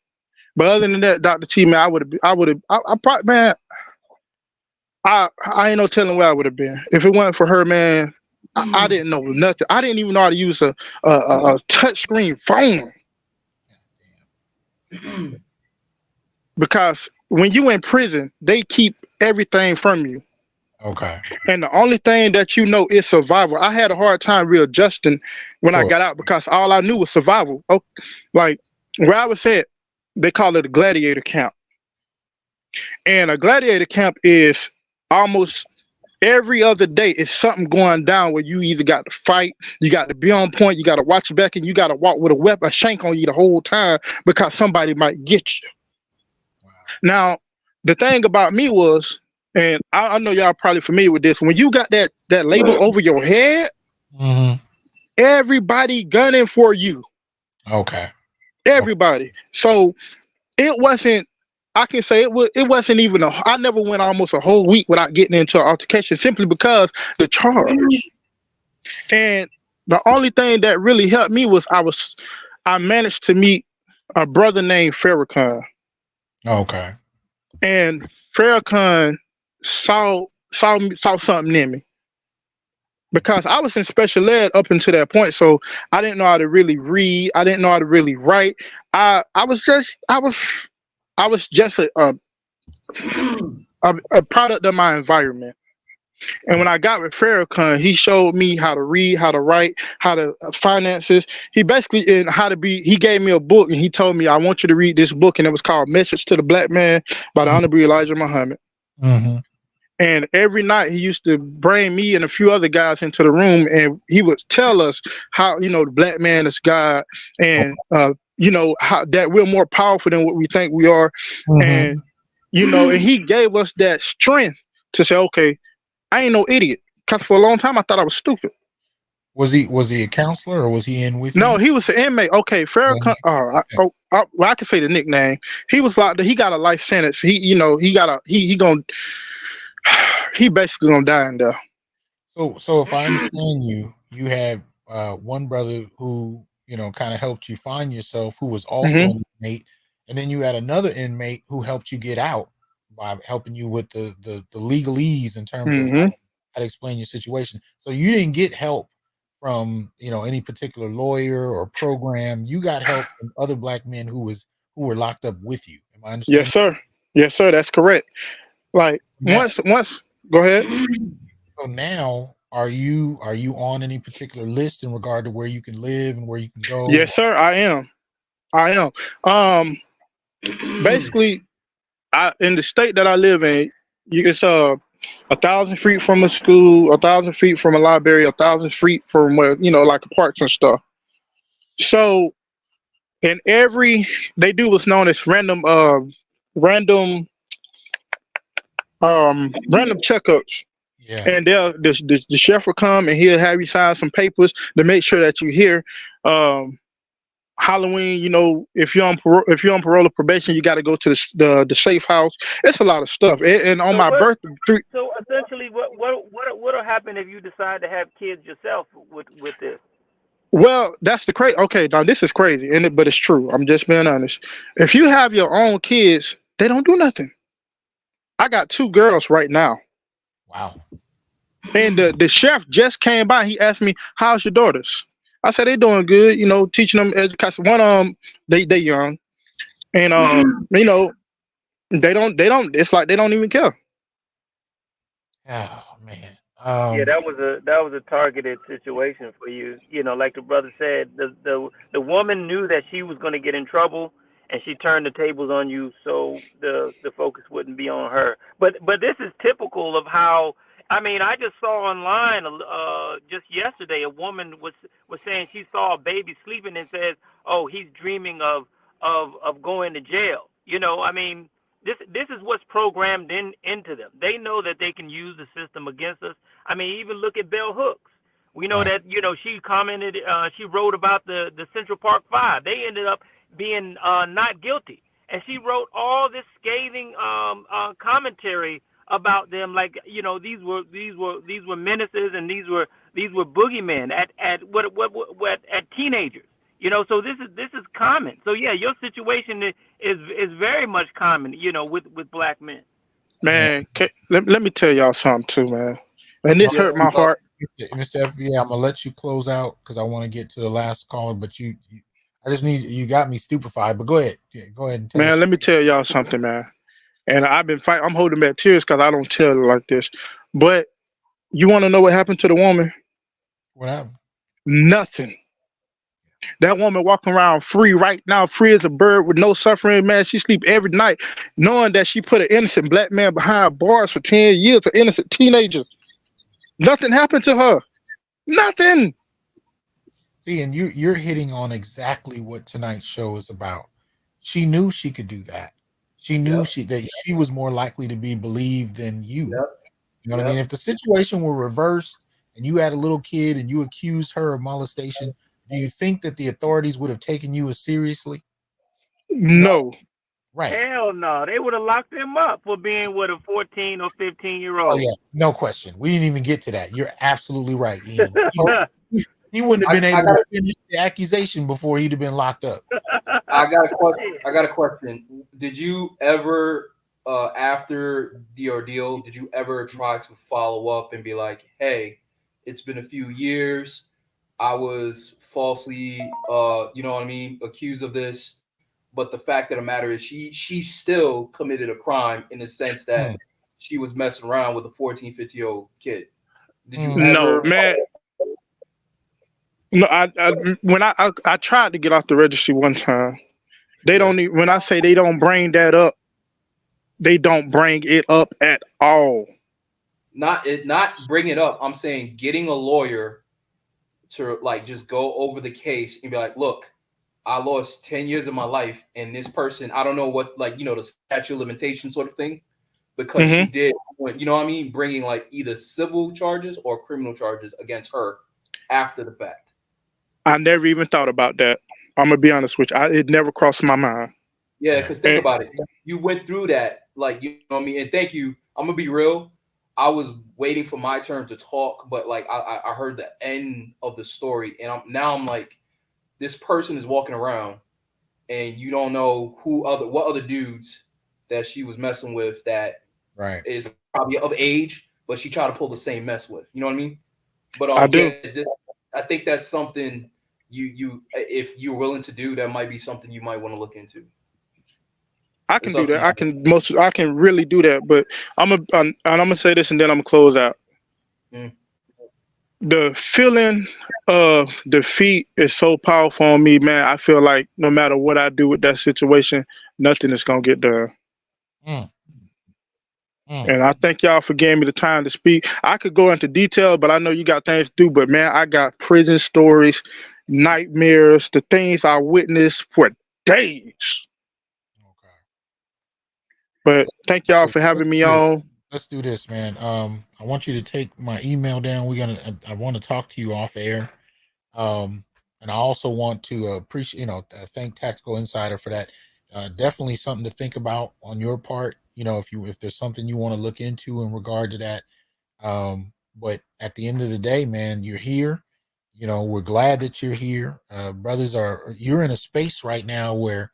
But other than that, Dr. T, man, I probably, man, I ain't no telling where I would have been if it wasn't for her, man. I didn't know nothing. I didn't even know how to use a touchscreen phone. Because when you in prison, they keep everything from you. Okay. And the only thing that you know is survival. I had a hard time readjusting when I got out because all I knew was survival. Oh, like where I was at, they call it a gladiator camp. And a gladiator camp is almost every other day is something going down where you either got to fight, you got to be on point, you got to watch your back, and you got to walk with a weapon, a shank on you the whole time because somebody might get you. Now, the thing about me was, and I know y'all probably familiar with this, when you got that label over your head, everybody gunning for you. Okay. Everybody. So it wasn't, I can say it wasn't even I never went almost a whole week without getting into an altercation simply because the charge. And the only thing that really helped me was I managed to meet a brother named Farrakhan. Okay. And Farrakhan saw something in me because I was in special ed up until that point, so I didn't know how to really read. I didn't know how to really write. I was just a product of my environment. And when I got with Farrakhan, he showed me how to read, how to write, how to finances. He basically he gave me a book and he told me, I want you to read this book. And it was called Message to the Black Man by the Honorable Elijah Muhammad. And every night he used to bring me and a few other guys into the room and he would tell us how, the black man is God and, how that we're more powerful than what we think we are. And, and he gave us that strength to say, okay, I ain't no idiot. Because for a long time, I thought I was stupid. Was he a counselor or was he in with you? No, he was an inmate. Okay, Farrakhan. Well, I can say the nickname. He was like he got a life sentence. He basically gonna die in there. So if I understand you had one brother who kind of helped you find yourself, who was also an inmate, and then you had another inmate who helped you get out by helping you with the legalese in terms of how to explain your situation. So you didn't get help from any particular lawyer or program. You got help from other black men who were locked up with you. Am I understanding? Yes, sir. That's correct. Like once, go ahead. So now, are you on any particular list in regard to where you can live and where you can go? Yes, sir. I am. Basically, in the state that I live in, it's 1,000 feet from a school, 1,000 feet from a library, 1,000 feet from where like the parks and stuff. So, in they do what's known as random checkups. Yeah. And the chef will come and he'll have you sign some papers to make sure that you're here. Halloween, if you're on parole or probation, you got to go to the safe house. It's a lot of stuff. And on my birthday. So essentially, what'll happen if you decide to have kids yourself with this? Well, that's the crazy. Okay, now this is crazy, but it's true. I'm just being honest. If you have your own kids, they don't do nothing. I got 2 girls right now. Wow. And the chef just came by. He asked me, "How's your daughters?" I said, "They doing good. Teaching them education. One they young, and they don't. It's like they don't even care." Oh man. Yeah, that was a targeted situation for you. Like the brother said, the woman knew that she was going to get in trouble, and she turned the tables on you, so the focus wouldn't be on her. But this is typical of how. I mean, I just saw online just yesterday a woman was saying she saw a baby sleeping and says, "Oh, he's dreaming of going to jail." I mean, this is what's programmed into them. They know that they can use the system against us. I mean, even look at Bell Hooks. We know that she commented, she wrote about the Central Park 5. They ended up being not guilty, and she wrote all this scathing commentary about them, like these were menaces and these were boogeymen at teenagers. So this is common. So yeah, your situation is very much common. With black men. Man, let me tell y'all something too, man. And this hurt my heart. Mr. FBA, I'm gonna let you close out because I want to get to the last caller. But I just need you got me stupefied. But go ahead, go ahead and tell us. Man, let me tell y'all something, man. And I've been fighting. I'm holding back tears because I don't tell it like this. But you want to know what happened to the woman? What happened? Nothing. That woman walking around free right now, free as a bird with no suffering, man. She sleep every night knowing that she put an innocent black man behind bars for 10 years, an innocent teenager. Nothing happened to her. Nothing. See, and you're hitting on exactly what tonight's show is about. She knew she could do that. She knew that she was more likely to be believed than you. You know what I mean? If the situation were reversed and you had a little kid and you accused her of molestation, do you think that the authorities would have taken you as seriously? No. Right. Hell no. They would have locked him up for being with a 14 or 15-year-old. Oh, yeah. No question. We didn't even get to that. You're absolutely right, Ian. He wouldn't have been able to finish the accusation before he'd have been locked up. I got a question. Did you ever, after the ordeal, did you ever try to follow up and be like, hey, it's been a few years. I was falsely, you know what I mean, accused of this. But the fact of the matter is she still committed a crime in the sense that she was messing around with a 14, 15-year-old kid. Did you ever? No, man. No, I tried to get off the registry one time. They don't even, when I say they don't bring that up, they don't bring it up at all. Not bring it up. I'm saying getting a lawyer to like just go over the case and be like, look, I lost 10 years of my life, and this person, I don't know what, like, you know, the statute of limitation sort of thing, because she did, you know what I mean, bringing like either civil charges or criminal charges against her after the fact. I never even thought about that. I'm gonna be honest with you. It never crossed my mind. Yeah, because think about it. You went through that, like, you know what I mean? And thank you. I'm gonna be real. I was waiting for my turn to talk, but like I heard the end of the story, and I'm like, this person is walking around, and you don't know what other dudes that she was messing with that is probably of age, but she tried to pull the same mess with. You know what I mean? But I do. Yeah, I think that's something you if you're willing to do, that might be something you might want to look into. I can do that. I can really do that. But I'm gonna say this and then I'm gonna close out. The feeling of defeat is so powerful on me, man. I feel like no matter what I do with that situation, nothing is gonna get done. And I thank y'all for giving me the time to speak. I could go into detail, but I know you got things to do. But man, I got prison stories, nightmares, the things I witnessed for days. But thank y'all for having me on. Let's do this, man. I want you to take my email down. I want to talk to you off air. And I also want to appreciate, thank Tactical Insider for that. Definitely something to think about on your part. If there's something you want to look into in regard to that. But at the end of the day, man, you're here. We're glad that you're here. You're in a space right now where,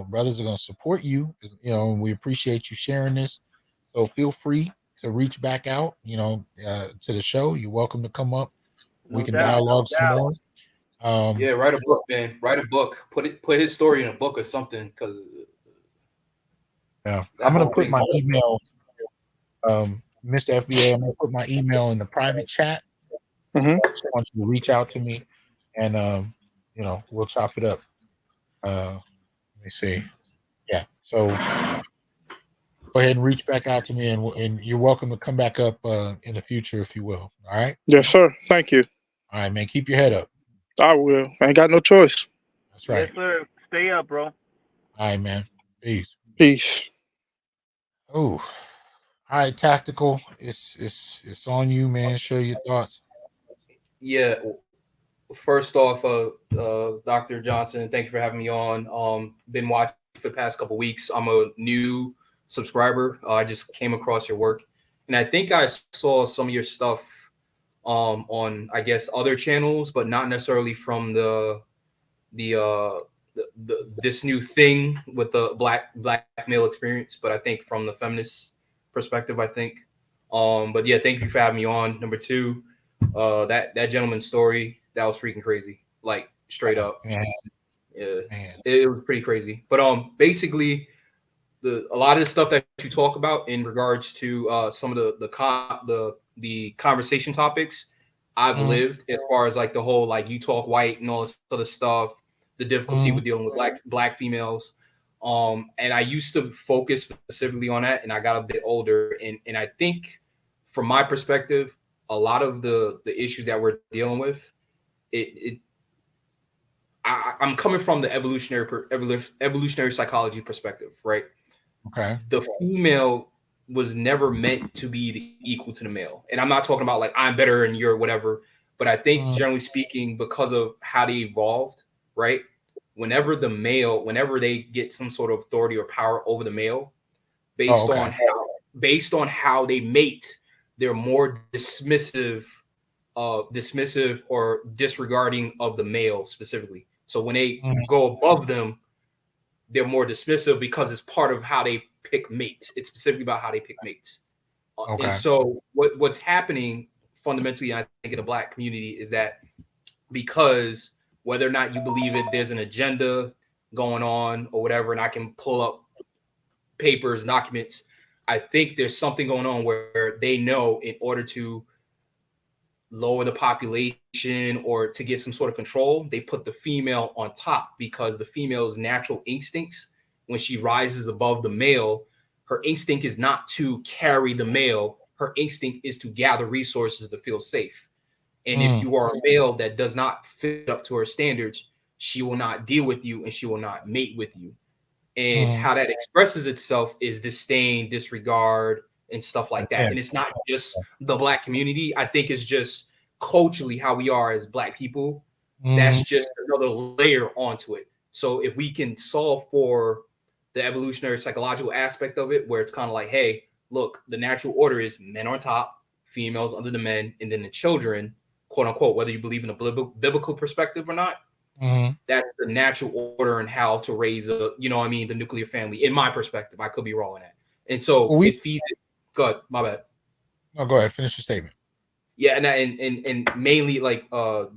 brothers are going to support you, and we appreciate you sharing this. So feel free to reach back out, to the show. You're welcome to come up. We can dialogue some more. Yeah, write a book, man. Write a book. Put his story in a book or something, because I'm gonna put my email, Mr. FBA. I'm gonna put my email in the private chat. I want you to reach out to me, and we'll chop it up. Let me see. Yeah. So go ahead and reach back out to me, and you're welcome to come back up in the future if you will. All right. Yes, sir. Thank you. All right, man. Keep your head up. I will. I ain't got no choice. That's right. Yes, sir. Stay up, bro. All right, man. Peace. Peace. Oh, all right, Tactical. It's on you, man. Share your thoughts. Yeah. First off, Dr. Johnson, thank you for having me on. Been watching for the past couple weeks. I'm a new subscriber. I just came across your work, and I think I saw some of your stuff on, I guess, other channels, but not necessarily from this new thing with the black male experience, but I think from the feminist perspective, I think. But yeah, thank you for having me on. Number two, That gentleman's story, that was freaking crazy. Like straight up. Man. Yeah. It was pretty crazy. But basically a lot of the stuff that you talk about in regards to some of the conversation topics I've lived, as far as like the whole like you talk white and all this other stuff, the difficulty with dealing with black females. And I used to focus specifically on that, and I got a bit older, and I think from my perspective, a lot of the issues that we're dealing with, I'm coming from the evolutionary psychology perspective, right? Okay. The female was never meant to be equal to the male. And I'm not talking about like I'm better and you're whatever, but I think generally speaking, because of how they evolved, right? Whenever they get some sort of authority or power over the male, based on how they mate, they're more dismissive or disregarding of the male specifically. So when they go above them, they're more dismissive because it's part of how they pick mates. It's specifically about how they pick mates. And so what's happening fundamentally, I think, in the Black community is that because whether or not you believe it, there's an agenda going on or whatever, and I can pull up papers, documents. I think there's something going on where they know in order to lower the population or to get some sort of control, they put the female on top, because the female's natural instincts, when she rises above the male, her instinct is not to carry the male. Her instinct is to gather resources to feel safe. And if you are a male that does not fit up to her standards, she will not deal with you and she will not mate with you. And how that expresses itself is disdain, disregard, and stuff like that. And it's not just the Black community. I think it's just culturally how we are as Black people. That's just another layer onto it. So if we can solve for the evolutionary psychological aspect of it, where it's kind of like, hey, look, the natural order is men on top, females under the men, and then the children, quote unquote, whether you believe in a biblical perspective or not, that's the natural order and how to raise the nuclear family, in my perspective. I could be wrong on that. And so it feeds it. Go ahead, my bad. No, go ahead. Finish your statement. Yeah, and mainly like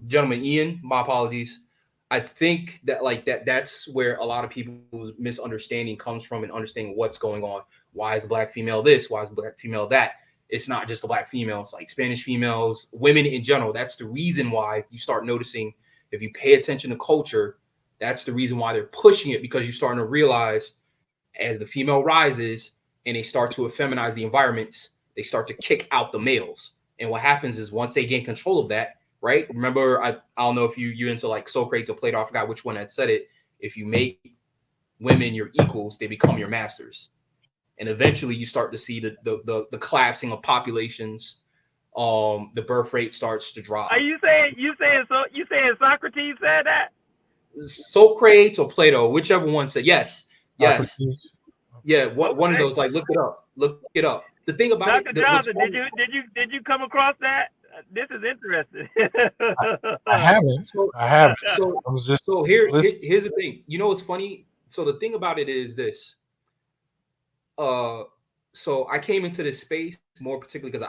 gentleman Ian, my apologies. I think that that's where a lot of people's misunderstanding comes from, and understanding what's going on. Why is a Black female this? Why is a Black female that? It's not just the Black females, like Spanish females, women in general. That's the reason why you start noticing, if you pay attention to culture, that's the reason why they're pushing it, because you're starting to realize as the female rises and they start to effeminize the environments, they start to kick out the males. And what happens is once they gain control of that, right? Remember, I don't know if you're into like Socrates or Plato, I forgot which one had said it. If you make women your equals, they become your masters. And eventually you start to see the collapsing of populations. The birth rate starts to drop. Are you saying Socrates said that? Socrates or Plato, whichever one said yes. Yeah, one of those. Like look it up. The thing about Dr. Johnson, did you come across that? This is interesting. I haven't. So here's the thing. You know what's funny? So the thing about it is this. So I came into this space more particularly because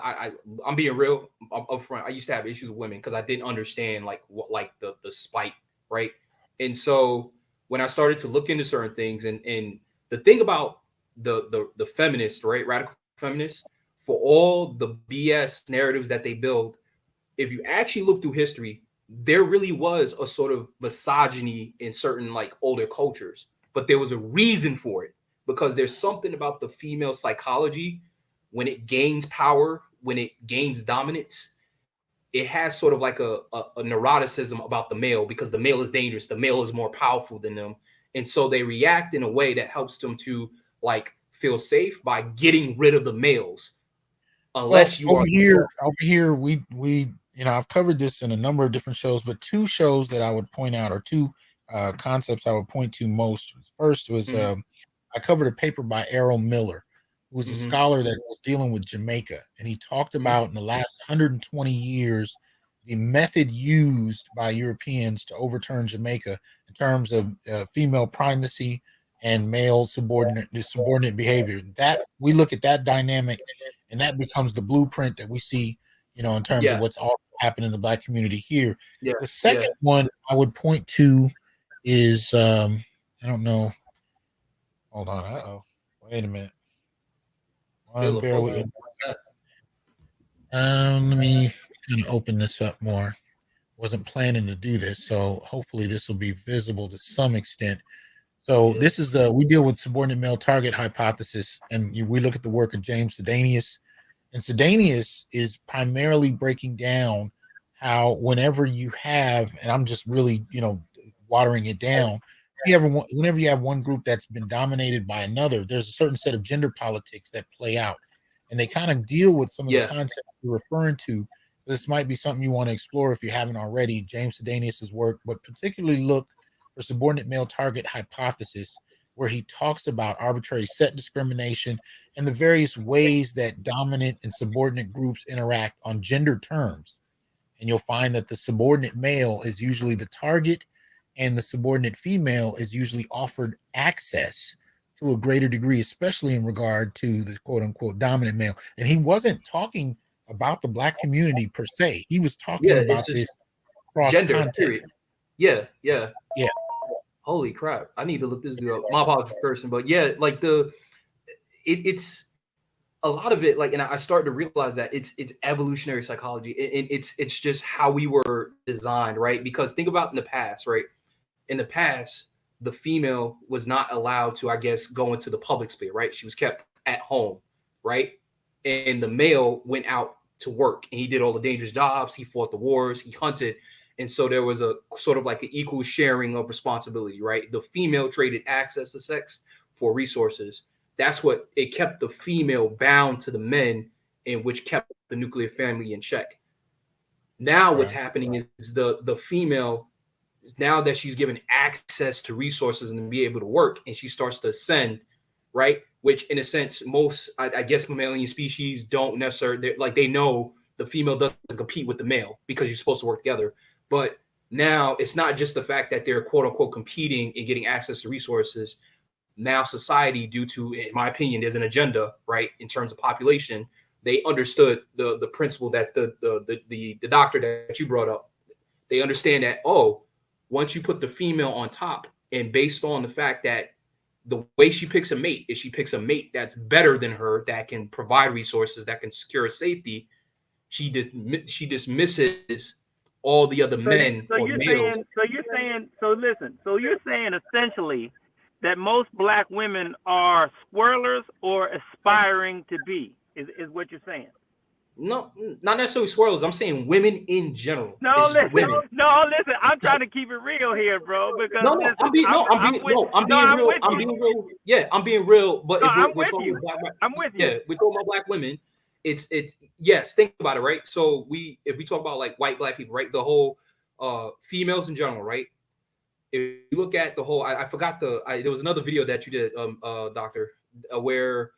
I'm being real upfront. I used to have issues with women because I didn't understand what the spite, right? And so when I started to look into certain things, and the thing about the feminists, right, radical feminists, for all the BS narratives that they build, if you actually look through history, there really was a sort of misogyny in certain like older cultures, but there was a reason for it, because there's something about the female psychology when it gains power, when it gains dominance, it has sort of like a neuroticism about the male, because the male is dangerous, the male is more powerful than them, and so they react in a way that helps them to like feel safe by getting rid of the males. Unless you over here, we I've covered this in a number of different shows, but two shows that I would point out, or two concepts I would point to most. First was I covered a paper by Errol Miller, who was a scholar that was dealing with Jamaica, and he talked about in the last 120 years the method used by Europeans to overturn Jamaica in terms of female primacy and male subordinate behavior. That we look at that dynamic, and that becomes the blueprint that we see, in terms of what's also happening in the Black community here. Yeah. The second one I would point to is I don't know. Hold on. Wait a minute. Bear with me. Let me kind of open this up more. Wasn't planning to do this, so hopefully this will be visible to some extent. So this is we deal with subordinate male target hypothesis, and we look at the work of James Sedanius. And Sedanius is primarily breaking down how whenever you have, and I'm just really, watering it down, whenever you have one group that's been dominated by another, there's a certain set of gender politics that play out. And they kind of deal with some of the concepts you're referring to. This might be something you want to explore if you haven't already. James Sedanius' work, but particularly look for subordinate male target hypothesis, where he talks about arbitrary set discrimination and the various ways that dominant and subordinate groups interact on gender terms. And you'll find that the subordinate male is usually the target, and the subordinate female is usually offered access to a greater degree, especially in regard to the quote unquote dominant male. And he wasn't talking about the Black community per se. He was talking about this cross gender, context. period. Yeah. Holy crap. I need to look this dude up. My apologies for person, but like it's a lot of it, like, and I started to realize that it's evolutionary psychology. It's just how we were designed, right? Because think about in the past, right? In the past, the female was not allowed to, I guess, go into the public sphere, right? She was kept at home, right? And the male went out to work, and he did all the dangerous jobs. He fought the wars, he hunted. And so there was a sort of like an equal sharing of responsibility, right? The female traded access to sex for resources. That's what it kept the female bound to the men, and which kept the nuclear family in check. Now what's happening is the female, now that she's given access to resources and to be able to work, and she starts to ascend, right? Which in a sense, most, I guess, mammalian species don't necessarily, like, they know the female doesn't compete with the male because you're supposed to work together. But now it's not just the fact that they're quote unquote competing and getting access to resources. Now society, due to, in my opinion, there's an agenda, right? In terms of population, they understood the principle that the doctor that you brought up, they understand that, once you put the female on top, and based on the fact that the way she picks a mate is she picks a mate that's better than her, that can provide resources, that can secure safety, she dismisses all the other men or males. So you're saying essentially that most Black women are squirrelers or aspiring to be, is what you're saying? No, not necessarily swirls. I'm saying women in general. No, listen. I'm trying to keep it real here, bro. Because I'm being real. Yeah, I'm being real. But if we're talking about we're talking about Black women. It's yes. Think about it, right? So if we talk about like white Black people, right? The whole females in general, right? If you look at the whole, I forgot there was another video that you did, Doctor, where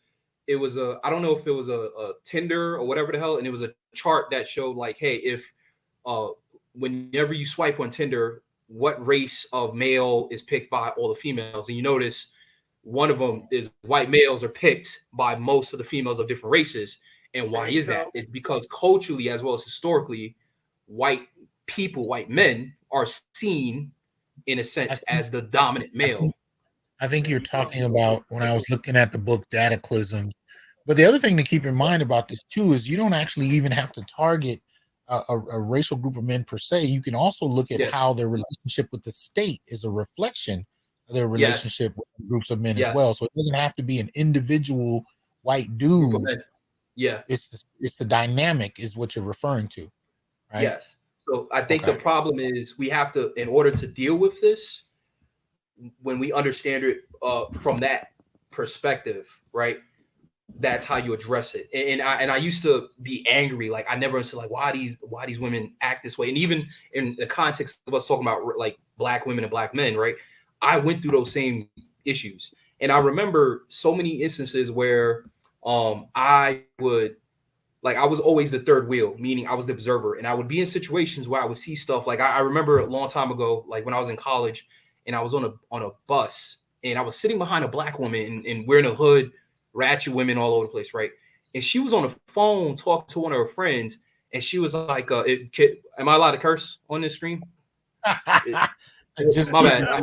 it was I don't know if it was a Tinder or whatever the hell, and it was a chart that showed like, hey, if whenever you swipe on Tinder, what race of male is picked by all the females, and you notice one of them is white males are picked by most of the females of different races. And why is that? It's because culturally as well as historically, white men are seen in a sense as the dominant male. I think you're talking about when I was looking at the book Dataclysm. But the other thing to keep in mind about this too is you don't actually even have to target a racial group of men per se. You can also look at how their relationship with the state is a reflection of their relationship with groups of men as well. So it doesn't have to be an individual white dude. Yeah, it's the dynamic is what you're referring to, right? Yes. So I think the problem is we have to, in order to deal with this, when we understand it from that perspective, right? That's how you address it. And I used to be angry, like I never understood like why these women act this way. And even in the context of us talking about like Black women and Black men, right? I went through those same issues, and I remember so many instances where I was always the third wheel, meaning I was the observer, and I would be in situations where I would see stuff. Like I remember a long time ago, like when I was in college and I was on a bus and I was sitting behind a Black woman and wearing a hood, ratchet women all over the place, right? And she was on the phone talking to one of her friends, and she was like, am I allowed to curse on this stream? Just My bad.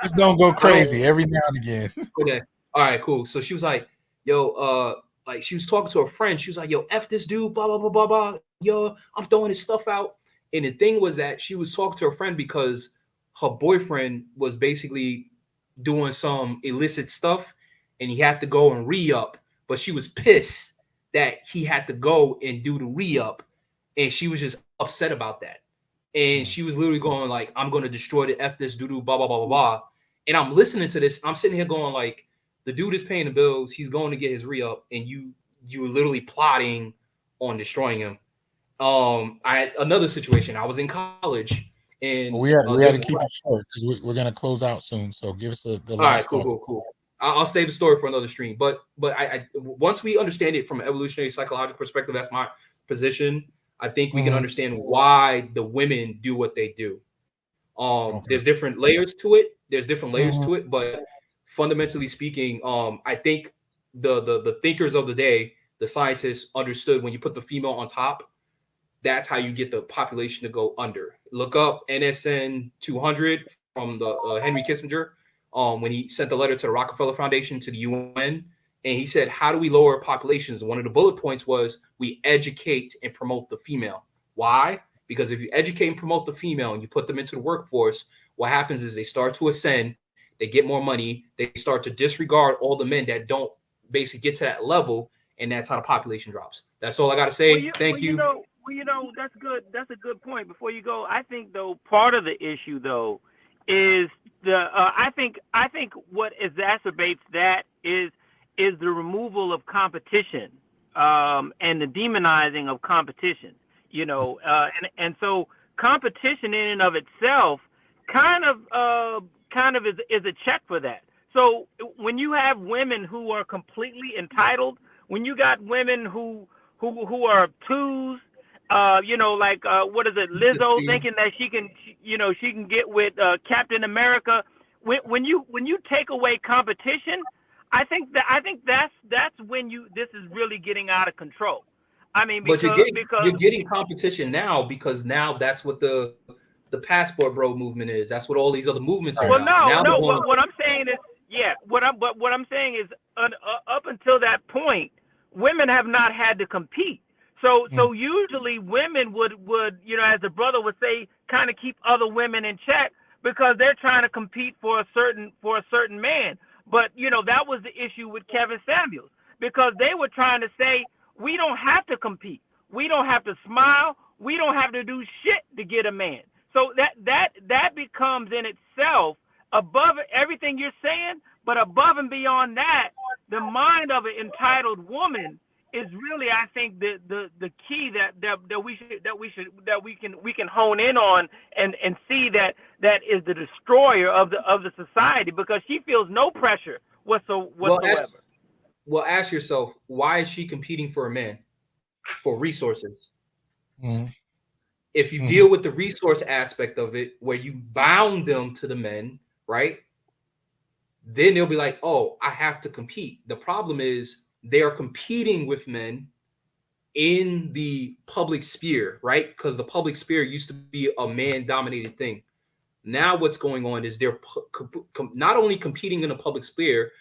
Just don't go crazy every now and again. Okay. All right, cool. So she was like, yo, like she was talking to a friend. She was like, yo, F this dude, blah, blah, blah, blah, blah. Yo, I'm throwing his stuff out. And the thing was that she was talking to her friend because her boyfriend was basically doing some illicit stuff and he had to go and re-up. But she was pissed that he had to go and do the re-up. And she was just upset about that. And she was literally going like, I'm going to destroy the F this doo-doo, blah, blah, blah, blah, blah. And I'm listening to this. I'm sitting here going like, the dude is paying the bills. He's going to get his re-up. And you were literally plotting on destroying him. I had another situation. I was in college. And we had to keep it short because we're going to close out soon. So give us the last All right, cool. I'll save the story for another stream. But I once we understand it from an evolutionary psychological perspective, that's my position. I think we can understand why the women do what they do. There's different layers to it. But fundamentally speaking, I think the thinkers of the day, the scientists, understood when you put the female on top, that's how you get the population to go under. Look up NSN 200 from the Henry Kissinger when he sent the letter to the Rockefeller Foundation to the UN. And he said, how do we lower populations? One of the bullet points was we educate and promote the female. Why? Because if you educate and promote the female and you put them into the workforce, what happens is they start to ascend, they get more money, they start to disregard all the men that don't basically get to that level, and that's how the population drops. That's all I got to say. Thank you. That's good. That's a good point. Before you go, I think though part of the issue though is I think what exacerbates that is the removal of competition and the demonizing of competition. And so competition in and of itself kind of is a check for that. So when you have women who are completely entitled, when you got women who are twos, what is it, Lizzo thinking that she can get with Captain America. When you take away competition, I think that's when this is really getting out of control. I mean, because you're getting competition now because now that's what the passport bro movement is. That's what all these other movements are. Well, what I'm saying is, what I'm saying is, up until that point, women have not had to compete. So usually women would as the brother would say, kind of keep other women in check because they're trying to compete for a certain man. But that was the issue with Kevin Samuels because they were trying to say we don't have to compete, we don't have to smile, we don't have to do shit to get a man. So that becomes in itself above everything you're saying, but above and beyond that, the mind of an entitled woman is really, I think, the key that we can hone in on and see that is the destroyer of the society because she feels no pressure whatsoever. Well, ask yourself, why is she competing for a man? For resources. Mm-hmm. If you deal with the resource aspect of it, where you bound them to the men, right? Then they'll be like, oh, I have to compete. The problem is they are competing with men in the public sphere, right? Because the public sphere used to be a man-dominated thing. Now what's going on is they're not only competing in the public sphere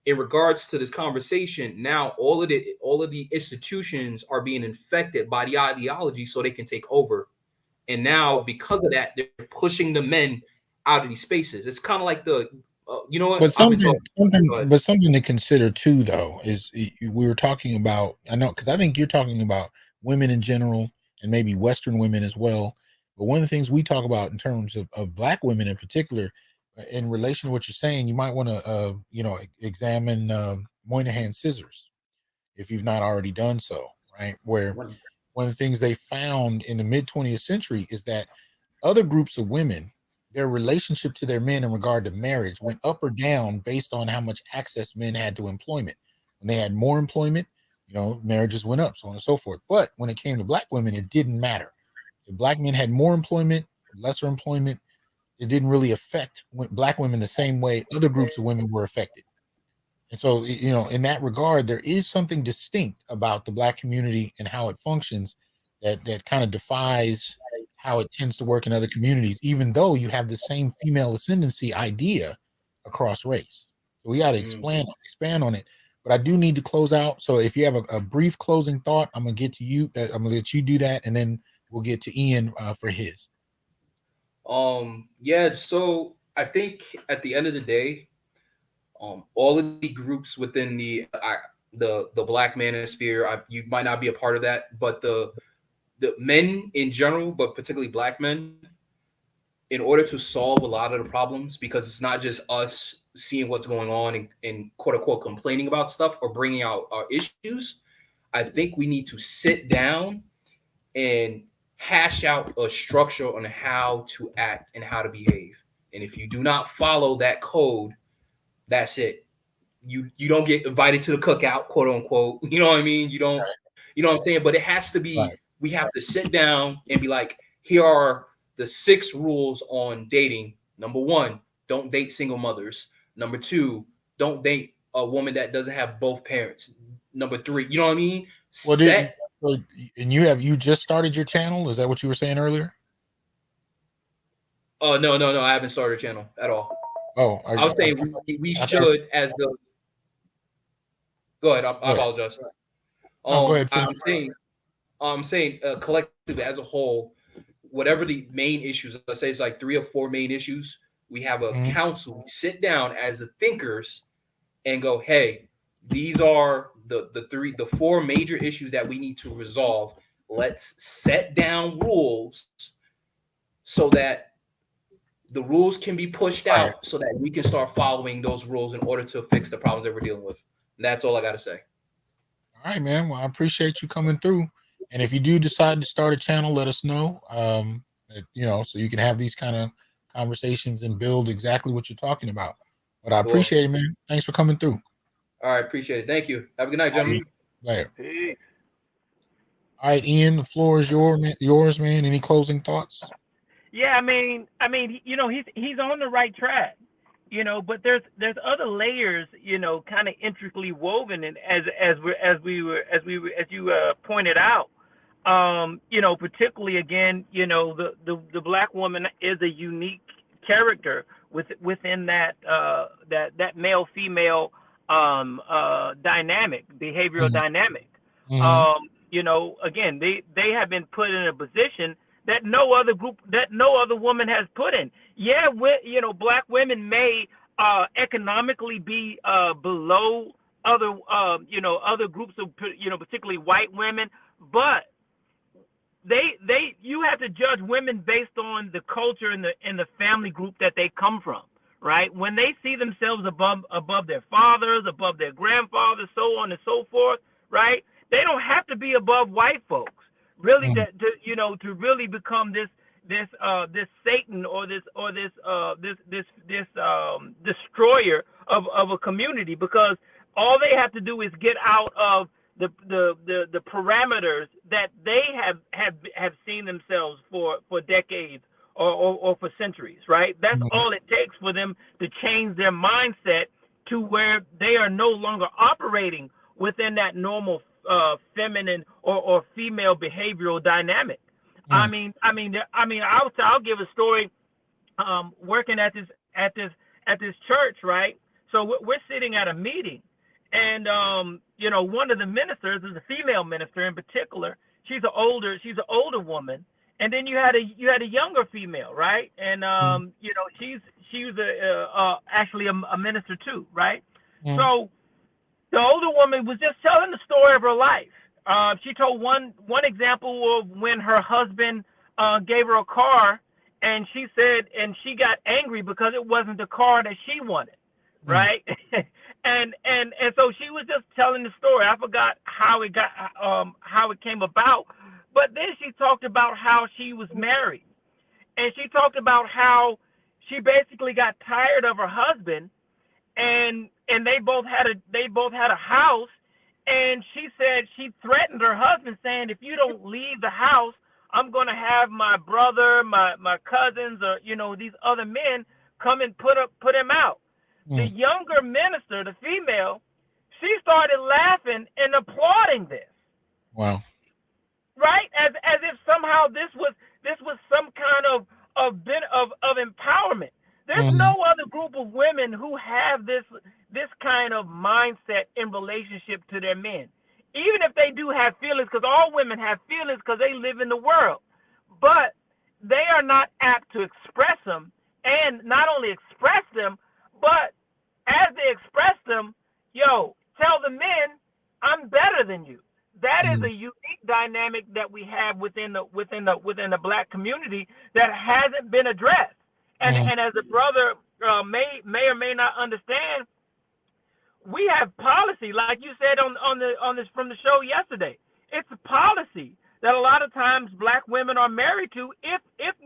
in regards to this conversation. Now all of the institutions are being infected by the ideology so they can take over. And now because of that, they're pushing the men out of these spaces. It's kind of like you know what? But something to consider too, though, is we were talking about. I know because I think you're talking about women in general and maybe Western women as well. But one of the things we talk about in terms of Black women in particular, in relation to what you're saying, you might want to examine Moynihan's scissors if you've not already done so, right? Where one of the things they found in the mid 20th century is that other groups of women, their relationship to their men in regard to marriage went up or down based on how much access men had to employment. When they had more employment, marriages went up, so on and so forth. But when it came to Black women, it didn't matter. If Black men had more employment, lesser employment, it didn't really affect Black women the same way other groups of women were affected. And so, in that regard, there is something distinct about the Black community and how it functions that kind of defies how it tends to work in other communities, even though you have the same female ascendancy idea across race. So we got to expand on it. But I do need to close out. So if you have a brief closing thought, I'm gonna get to you. I'm gonna let you do that, and then we'll get to Ian for his. Yeah. So I think at the end of the day, all of the groups within the Black manosphere, you might not be a part of that, but the men in general, but particularly Black men, in order to solve a lot of the problems, because it's not just us seeing what's going on and quote unquote complaining about stuff or bringing out our issues, I think we need to sit down and hash out a structure on how to act and how to behave. And if you do not follow that code, that's it. You don't get invited to the cookout, quote unquote. You know what I mean? You don't, you know what I'm saying? But it has to be, we have to sit down and be like, here are the 6 rules on dating. Number 1, don't date single mothers. Number 2, don't date a woman that doesn't have both parents. Number 3, you know what I mean? Well, and you just started your channel? Is that what you were saying earlier? Oh, no, I haven't started a channel at all. Oh, I was saying we should, as the. Go ahead. I apologize. Go ahead. I'm saying collectively as a whole, whatever the main issues, let's say it's like 3 or 4 main issues, we have a council. We sit down as the thinkers and go, hey, these are the 4 major issues that we need to resolve. Let's set down rules so that the rules can be pushed out so that we can start following those rules in order to fix the problems that we're dealing with. And that's all I got to say. All right, man. Well, I appreciate you coming through. And if you do decide to start a channel, let us know, so you can have these kind of conversations and build exactly what you're talking about. But I appreciate it, man. Thanks for coming through. All right. Appreciate it. Thank you. Have a good night, gentlemen. Later. Peace. All right, Ian, the floor is yours, man. Any closing thoughts? Yeah, I mean, he's on the right track, but there's other layers, kind of intricately woven, and as you pointed out, particularly again, the Black woman is a unique character within that male female dynamic, behavioral dynamic. Again, they have been put in a position that no other woman has put in. Yeah, Black women may economically be below other groups of, particularly white women, but you have to judge women based on the culture and the family group that they come from, right? When they see themselves above their fathers, above their grandfathers, so on and so forth, right? They don't have to be above white folks. Really, to really become this Satan or this destroyer of a community, because all they have to do is get out of the parameters that they have seen themselves for decades or for centuries, right? That's all it takes for them to change their mindset to where they are no longer operating within that normal feminine or female behavioral dynamic. I mean, I'll give a story. Working at this church, right? So we're sitting at a meeting, and one of the ministers is a female minister in particular. She's an older woman, and then you had a younger female, right? And she was actually a minister too, right? So the older woman was just telling the story of her life. She told one example of when her husband gave her a car, and she said, and she got angry because it wasn't the car that she wanted, right? and so she was just telling the story. I forgot how it came about, but then she talked about how she was married, and she talked about how she basically got tired of her husband, and they both had a house, and she said she threatened her husband, saying, if you don't leave the house, I'm gonna have my brother, my cousins, or these other men come and put him out. The younger minister, the female, she started laughing and applauding this. Wow. Right? as if somehow this was some kind of empowerment. There's no other group of women who have this kind of mindset in relationship to their men. Even if they do have feelings, because all women have feelings because they live in the world, but they are not apt to express them, and not only express them, but as they express them, tell the men, I'm better than you. That is a unique dynamic that we have within the Black community that hasn't been addressed. And as a brother may or may not understand, we have policy, like you said on this from the show yesterday. It's a policy that a lot of times Black women are married to. If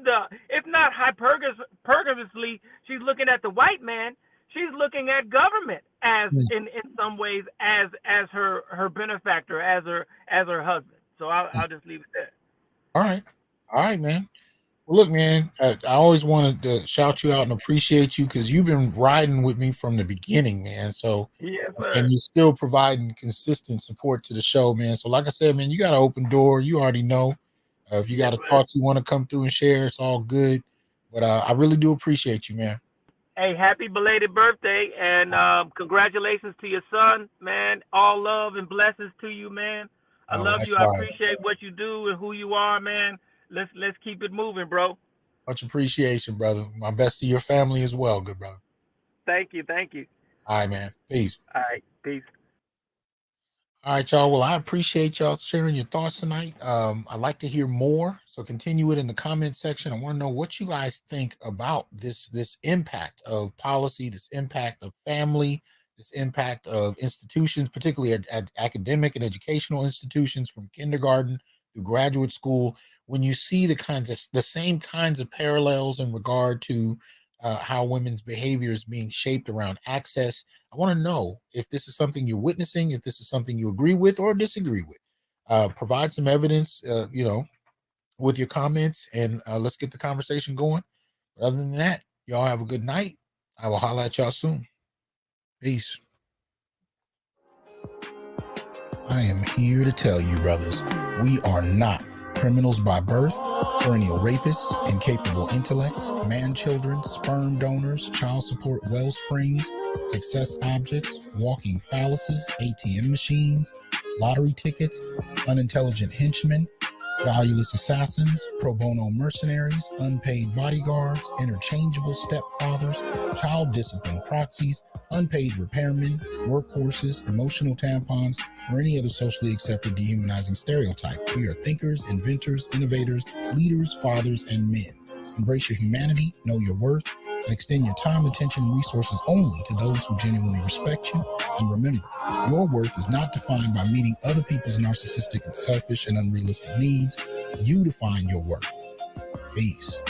not hypergamously, she's looking at the white man. She's looking at government as in some ways as her benefactor, as her husband. So I'll just leave it there. All right, man. Well, look, man, I always wanted to shout you out and appreciate you because you've been riding with me from the beginning, man. So, yes, sir. And you're still providing consistent support to the show, man. So, like I said, man, you got an open door. You already know. If you got a thoughts you want to come through and share, it's all good. But I really do appreciate you, man. Hey, happy belated birthday, and congratulations to your son, man. All love and blessings to you, man. I love you. I appreciate what you do and who you are, man. Let's keep it moving, bro. Much appreciation, brother. My best to your family as well, good brother. Thank you. All right, man. Peace. All right, peace. All right, y'all. Well, I appreciate y'all sharing your thoughts tonight. I'd like to hear more, so continue it in the comment section. I want to know what you guys think about this impact of policy, this impact of family, this impact of institutions, particularly at academic and educational institutions from kindergarten through graduate school. When you see the same kinds of parallels in regard to how women's behavior is being shaped around access, I want to know if this is something you're witnessing, if this is something you agree with or disagree with. Provide some evidence, with your comments, and let's get the conversation going. But other than that, y'all have a good night. I will holler at y'all soon. Peace. I am here to tell you, brothers, we are not criminals by birth, perennial rapists, incapable intellects, man-children, sperm donors, child support wellsprings, success objects, walking phalluses, ATM machines, lottery tickets, unintelligent henchmen, valueless assassins, pro bono mercenaries, unpaid bodyguards, interchangeable stepfathers, child discipline proxies, unpaid repairmen, workhorses, emotional tampons, or any other socially accepted dehumanizing stereotype. We are thinkers, inventors, innovators, leaders, fathers, and men. Embrace your humanity, know your worth, and extend your time, attention, and resources only to those who genuinely respect you. And remember, your worth is not defined by meeting other people's narcissistic and selfish and unrealistic needs. You define your worth. Peace.